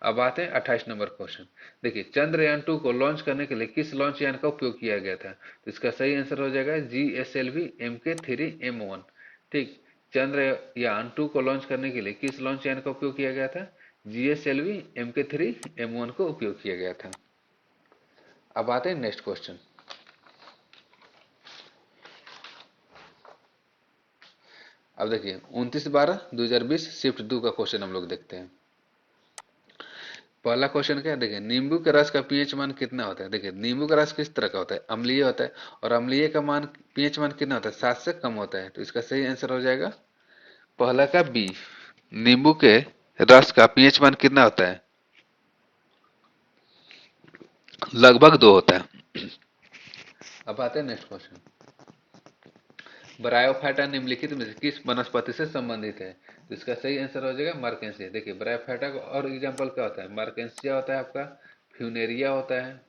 S1: अब आते हैं 28 नंबर क्वेश्चन। देखिए, चंद्रयान 2 को लॉन्च करने के लिए किस लॉन्च यान का उपयोग किया गया था? तो इसका सही आंसर हो जाएगा GSLV MK3M1। ठीक, चंद्रयान 2 को लॉन्च करने के लिए किस लॉन्च यान का उपयोग किया गया था? GSLV MK3M1 को उपयोग किया गया था। अब आते हैं नेक्स्ट क्वेश्चन। अब देखिए 29/12/2020 शिफ्ट 2 का क्वेश्चन हम लोग देखते हैं। पहला क्वेश्चन क्या है? देखिए, नींबू के रस का पीएच मान कितना होता है? देखिए, नींबू का रस किस तरह का होता है? अम्लीय होता है, और अम्लीय का मान पीएच मान कितना होता है? 7 से कम होता है। तो इसका सही आंसर हो जाएगा पहला का बी, नींबू के रस का पीएच मान कितना होता है? लगभग 2 होता है। अब आते हैं नेक्स्ट क्वेश्चन, ब्रायोफाइटा निम्नलिखित में से किस वनस्पति से संबंधित है? तो इसका सही आंसर हो जाएगा मार्केंसिया। देखिए, ब्रायोफाइटा का और एग्जांपल क्या होता है? मार्केंसिया होता है, आपका फ्यूनेरिया होता है,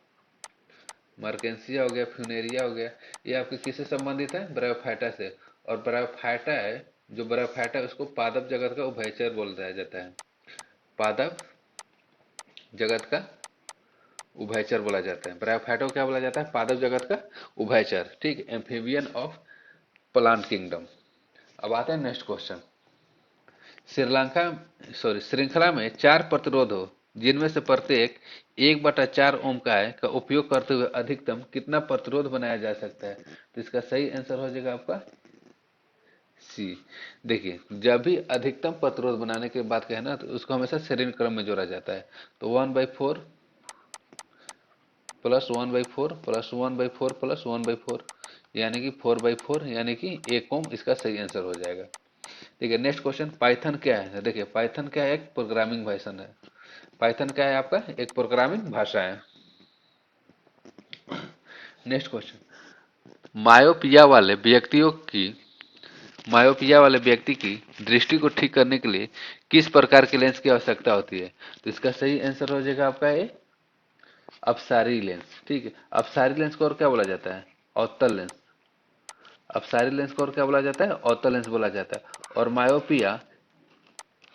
S1: मार्केंसिया हो गया, फ्यूनेरिया हो गया, ये आपके किससे संबंधित है? ब्रायोफाइटा से। और ब्रायोफाइटा है, जो ब्रायोफाइटा है उसको पादप जगत का उभयचर बोला जाता है। पादप जगत का उभयचर बोला जाता है। ब्रायोफाइटा को क्या बोला जाता है? पादप जगत का उभयचर। ठीक, एम्फीबियन ऑफ प्लांट किंगडम। अब आते हैं नेक्स्ट क्वेश्चन, श्रृंखला में 4 प्रतिरोध हो, जिनमें से प्रत्येक 1/4 ओम का है, का उपयोग करते हुए अधिकतम कितना प्रतिरोध बनाया जा सकता है? तो इसका सही आंसर हो जाएगा आपका सी। देखिए, जब भी अधिकतम प्रतिरोध बनाने के बाद कहना, तो उसको हमेशा श्रेणी क्रम में जोड़ा जाता है। तो 1/4 प्लस 1/4 प्लस 1/4 प्लस 1/4, यानी कि 4/4, यानी कि 1 ओम इसका सही आंसर हो जाएगा। ठीक है, नेक्स्ट क्वेश्चन, पाइथन क्या है? देखिए, पाइथन क्या है? एक प्रोग्रामिंग भाषा है। पाइथन क्या है आपका? एक प्रोग्रामिंग भाषा है। नेक्स्ट क्वेश्चन, मायोपिया वाले व्यक्तियों की मायोपिया वाले व्यक्ति की दृष्टि को ठीक करने के लिए किस प्रकार के लेंस की आवश्यकता होती है? तो इसका सही आंसर हो जाएगा आपका ए अपसारी लेंस। ठीक है, अपसारी लेंस को और क्या बोला जाता है? अवतल लेंस। अपसारी लेंस को और क्या बोला जाता है? अवतल लेंस बोला जाता है। और मायोपिया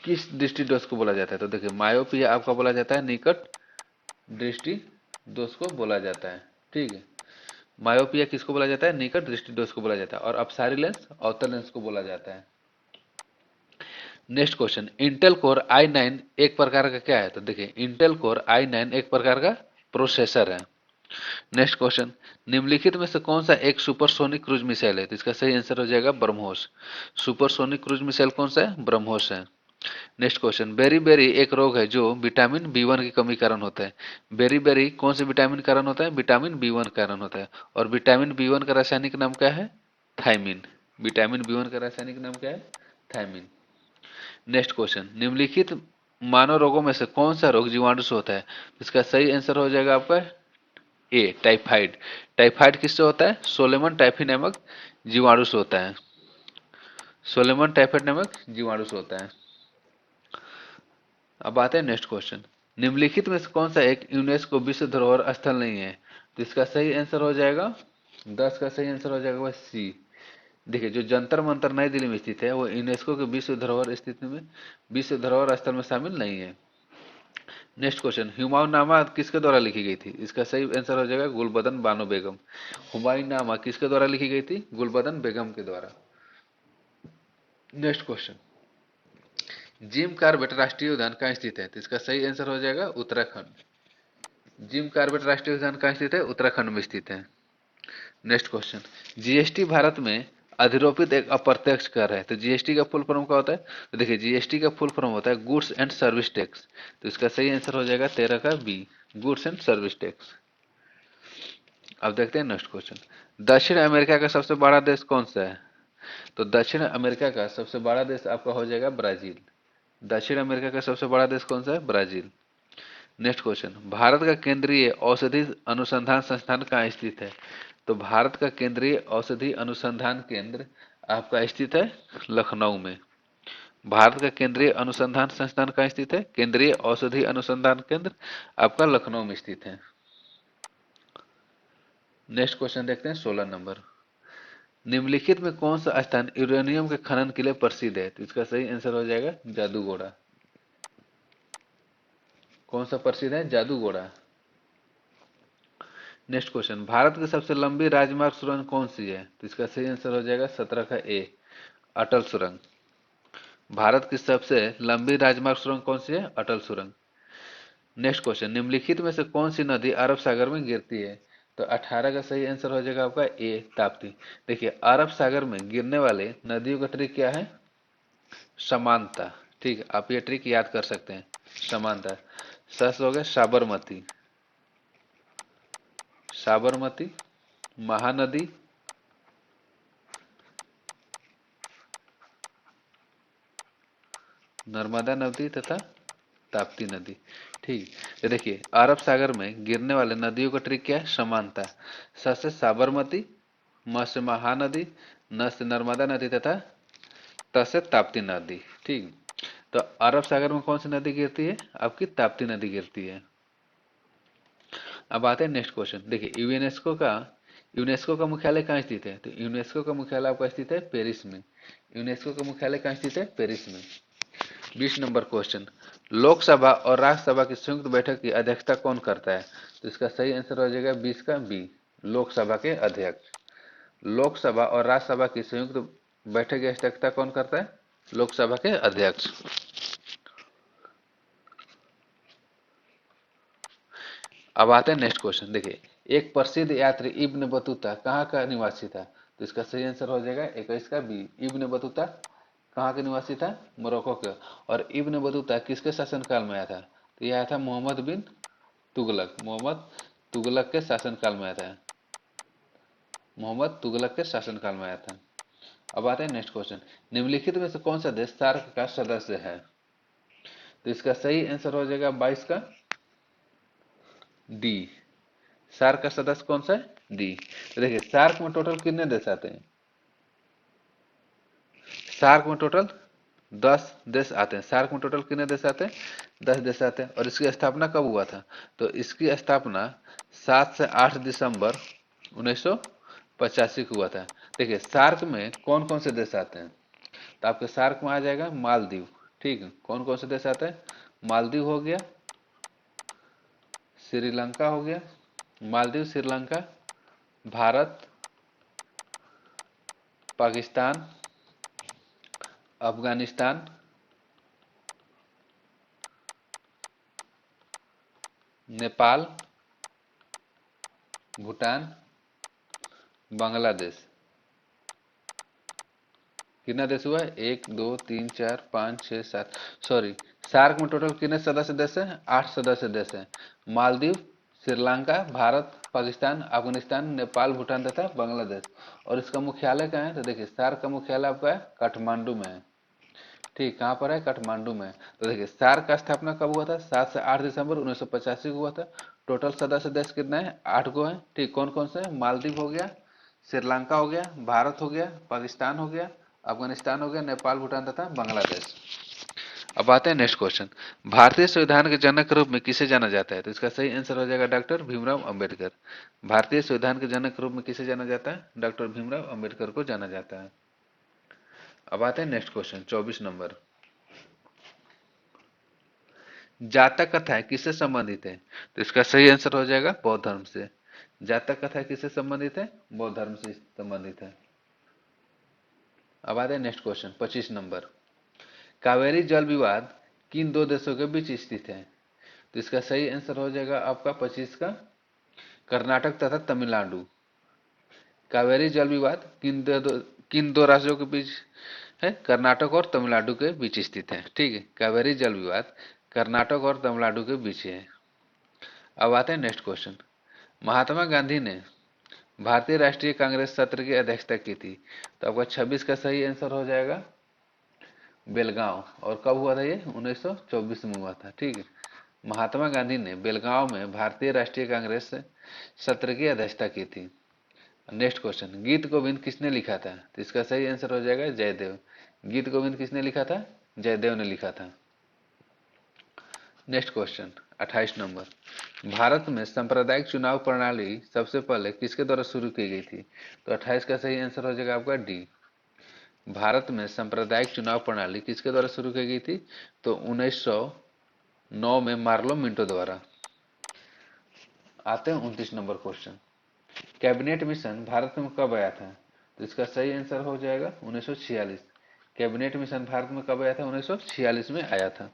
S1: किस दृष्टि दोष को बोला जाता है? तो देखिए, मायोपिया आपका बोला जाता है निकट दृष्टि दोष को बोला जाता है। ठीक है, मायोपिया किसको बोला जाता है? निकट दृष्टि दोष को बोला जाता है। और अपसारी लेंस अवतल लेंस को बोला जाता है। Next question, Intel core i9 एक प्रकार का क्या है? तो देखिए, इंटेल कोर i9 एक प्रकार का प्रोसेसर है। नेक्स्ट क्वेश्चन, निम्नलिखित में से कौन सा एक सुपरसोनिक क्रूज मिसाइल है? तो इसका सही आंसर हो जाएगा ब्रह्मोस। सुपरसोनिक क्रूज मिसाइल कौन सा है? ब्रह्मोस है। नेक्स्ट क्वेश्चन, बेरी एक रोग है जो विटामिन B1 की कमी कारण होता है। बेरी कौन से विटामिन कारण होता है? विटामिन B1 कारण होता है। और विटामिन B1 का रासायनिक नाम क्या है? थायमिन। विटामिन B1 का रासायनिक नाम क्या है? थायमिन। नेक्स्ट क्वेश्चन, निम्नलिखित मानव रोगों में से कौन सा रोग जीवाणु से होता है? इसका सही आंसर हो जाएगा आपका ए टाइफाइड। टाइफाइड किससे होता है? सोलेमन टाइफी नामक जीवाणु से होता है। सोलेमन टाइफाइड नामक जीवाणु से होता है। अब आते हैं नेक्स्ट क्वेश्चन, निम्नलिखित में से कौन सा एक यूनेस्को विश्व धरोहर स्थल नहीं है? तो इसका सही आंसर हो जाएगा 10 का सही आंसर हो जाएगा सी, देखिए जो जंतर मंतर नई दिल्ली में स्थित है वो यूनेस्को के विश्व धरोहर स्थिति में, विश्व धरोहर स्थल में शामिल नहीं है। नेक्स्ट क्वेश्चन, हुमायूं नामा किसके द्वारा लिखी गई थी? इसका सही आंसर हो जाएगा गुलबदन बानो बेगम। हुमायूं नामा किसके द्वारा लिखी गई थी? गुलबदन बेगम के द्वारा। नेक्स्ट क्वेश्चन, जिम कार्बेट राष्ट्रीय उद्यान कहाँ स्थित है? तो इसका सही आंसर हो जाएगा उत्तराखंड। जिम कार्बेट राष्ट्रीय उद्यान कहाँ स्थित है? उत्तराखंड में स्थित है। नेक्स्ट क्वेश्चन, जीएसटी भारत में अधिरोपित एक अप्रत्यक्ष कर है, तो जीएसटी का फुल फॉर्म क्या होता है? तो देखिए जीएसटी का फुल फॉर्म होता है गुड्स एंड सर्विस टैक्स, तो इसका सही आंसर हो जाएगा 13 का B, goods and service tax. अब देखते हैं नेक्स्ट क्वेश्चन, दक्षिण अमेरिका का सबसे बड़ा देश कौन सा है? तो दक्षिण अमेरिका का सबसे बड़ा देश आपका हो जाएगा ब्राजील। दक्षिण अमेरिका का सबसे बड़ा देश कौन सा है? ब्राजील। नेक्स्ट क्वेश्चन, भारत का केंद्रीय औषधि अनुसंधान संस्थान कहाँ स्थित है? तो भारत का केंद्रीय औषधि अनुसंधान केंद्र आपका स्थित है लखनऊ में। भारत का केंद्रीय अनुसंधान संस्थान कहाँ स्थित है? केंद्रीय औषधि अनुसंधान केंद्र आपका लखनऊ में स्थित है। नेक्स्ट क्वेश्चन देखते हैं 16 नंबर, निम्नलिखित में कौन सा स्थान यूरेनियम के खनन के लिए प्रसिद्ध है? तो इसका सही आंसर हो जाएगा जादूगोड़ा। कौन सा प्रसिद्ध है? जादूगोड़ा। नेक्स्ट क्वेश्चन, भारत की सबसे लंबी राजमार्ग सुरंग कौन सी है? तो इसका सही आंसर हो जाएगा 17 का ए, अटल सुरंग। भारत की सबसे लंबी राजमार्ग सुरंग कौन सी है? अटल सुरंग। नेक्स्ट क्वेश्चन, निम्नलिखित में से कौन सी नदी अरब सागर में गिरती है? तो 18 का सही आंसर हो जाएगा आपका ए, ताप्ती। देखिए अरब सागर में गिरने वाले नदियों का ट्रिक क्या है? समानता। ठीक है, आप ये ट्रिक याद कर सकते हैं, समानता। सस हो गया साबरमती, साबरमती, महानदी, नर्मदा नदी तथा ताप्ती नदी। ठीक, तो देखिए अरब सागर में गिरने वाले नदियों का ट्रिक क्या है? समानता। स से साबरमती, म से महानदी, न से नर्मदा नदी तथा त से ताप्ती नदी। ठीक, तो अरब सागर में कौन सी नदी गिरती है? आपकी ताप्ती नदी गिरती है। अब आते हैं नेक्स्ट क्वेश्चन, देखिए यूनेस्को का मुख्यालय कहाँ स्थित है? तो यूनेस्को का मुख्यालय आपका स्थित है पेरिस में। यूनेस्को का मुख्यालय कहाँ स्थित है? पेरिस में। 20 नंबर क्वेश्चन, लोकसभा और राज्यसभा की संयुक्त बैठक की अध्यक्षता कौन करता है? तो इसका सही आंसर हो जाएगा 20 का बी, लोकसभा के अध्यक्ष। लोकसभा और राज्यसभा की संयुक्त बैठक की अध्यक्षता कौन करता है? लोकसभा के अध्यक्ष। अब आते हैं नेक्स्ट क्वेश्चन, देखिए एक प्रसिद्ध यात्री इब्न बतूता कहाँ का निवासी था? तो इसका सही आंसर हो जाएगा 21 का बी, इब्न बतूता कहाँ के निवासी था? मोरक्को के। और इब्न बतूता किसके शासनकाल में आया था? तो यह आया था मोहम्मद बिन तुगलक, मोहम्मद तुगलक के शासनकाल में आया था। मोहम्मद तुगलक के शासनकाल में आया था। अब आते हैं नेक्स्ट क्वेश्चन, निम्नलिखित में से कौन सा देश सार्क का सदस्य है? तो इसका सही आंसर हो जाएगा 22 का डी, सार्क का सदस्य कौन सा है? डी। तो देखिए सार्क में टोटल कितने देश आते हैं? सार्क में टोटल 10 देश आते हैं। सार्क में टोटल कितने देश आते हैं? 10 देश आते हैं। और इसकी स्थापना कब हुआ था? तो इसकी स्थापना 7 से 8 दिसंबर 1985 को हुआ था। देखिए सार्क में कौन कौन से देश आते हैं? तो आपके सार्क में आ जाएगा मालदीव। ठीक है, कौन कौन से देश आते हैं? मालदीव हो गया, श्रीलंका हो गया, मालदीव, श्रीलंका, भारत, पाकिस्तान, अफगानिस्तान, नेपाल, भूटान, बांग्लादेश। कितना देश हुआ? 1 2 3 4 5 6 7, सॉरी सार्क में टोटल कितने सदस्य देश हैं? 8 सदस्य देश हैं। मालदीव, श्रीलंका, भारत, पाकिस्तान, अफगानिस्तान, नेपाल, भूटान तथा बांग्लादेश। और इसका मुख्यालय कहाँ है? तो देखिए सार्क का मुख्यालय आपका है काठमांडू में है। ठीक, कहाँ पर है? काठमांडू में। तो देखिए सार्क का स्थापना कब हुआ था? 7 से 8 दिसंबर 1985 को हुआ था। टोटल सदस्य देश कितने हैं? 8 को है। ठीक, कौन कौन से हैं? मालदीव हो गया, श्रीलंका हो गया, भारत हो गया, पाकिस्तान हो गया, अफगानिस्तान हो गया, नेपाल, भूटान तथा बांग्लादेश। अब आते हैं नेक्स्ट क्वेश्चन। भारतीय संविधान के जनक के रूप में किसे जाना जाता है? तो इसका सही आंसर हो जाएगा डॉक्टर भीमराव अंबेडकर। भारतीय संविधान के जनक के रूप में किसे जाना जाता है? डॉक्टर भीमराव अंबेडकर को जाना जाता है। अब आते हैं नेक्स्ट क्वेश्चन 24 नंबर। जातक कथाएं किससे संबंधित है? तो इसका सही आंसर हो जाएगा बौद्ध धर्म से। जातक कथाएं किससे संबंधित है? बौद्ध धर्म से संबंधित है। अब आते हैं नेक्स्ट क्वेश्चन 25 नंबर। कावेरी जल विवाद किन दो देशों के बीच स्थित है? तो इसका सही आंसर हो जाएगा आपका 25 का कर्नाटक तथा तमिलनाडु। कावेरी जल विवाद किन दो राज्यों के बीच है? कर्नाटक और तमिलनाडु के बीच स्थित है। ठीक है, कावेरी जल विवाद कर्नाटक और तमिलनाडु के बीच है। अब आते हैं नेक्स्ट क्वेश्चन। महात्मा गांधी ने भारतीय राष्ट्रीय कांग्रेस सत्र की अध्यक्षता की थी। तो आपका 26 का सही आंसर हो जाएगा बेलगांव। और कब हुआ था ये? 1924 में हुआ था। ठीक है, महात्मा गांधी ने बेलगांव में भारतीय राष्ट्रीय कांग्रेस सत्र की अध्यक्षता की थी। Next question. गीत गोविंद किसने लिखा था? तो इसका सही आंसर हो जाएगा जयदेव। गीत गोविंद किसने लिखा था? जयदेव ने लिखा था। Next question 28 number. भारत में सांप्रदायिक चुनाव प्रणाली सबसे पहले किसके द्वारा शुरू की गई थी? तो 28 का सही आंसर हो जाएगा आपका डी। भारत में सांप्रदायिक चुनाव प्रणाली किसके द्वारा शुरू की गई थी? तो 1909 में मार्लो मिंटो द्वारा। आते हैं 29 number question. Cabinet mission Bharat में कब आया था? तो इसका सही आंसर हो जाएगा 1946। कैबिनेट मिशन भारत में कब आया था? 1946 में आया था।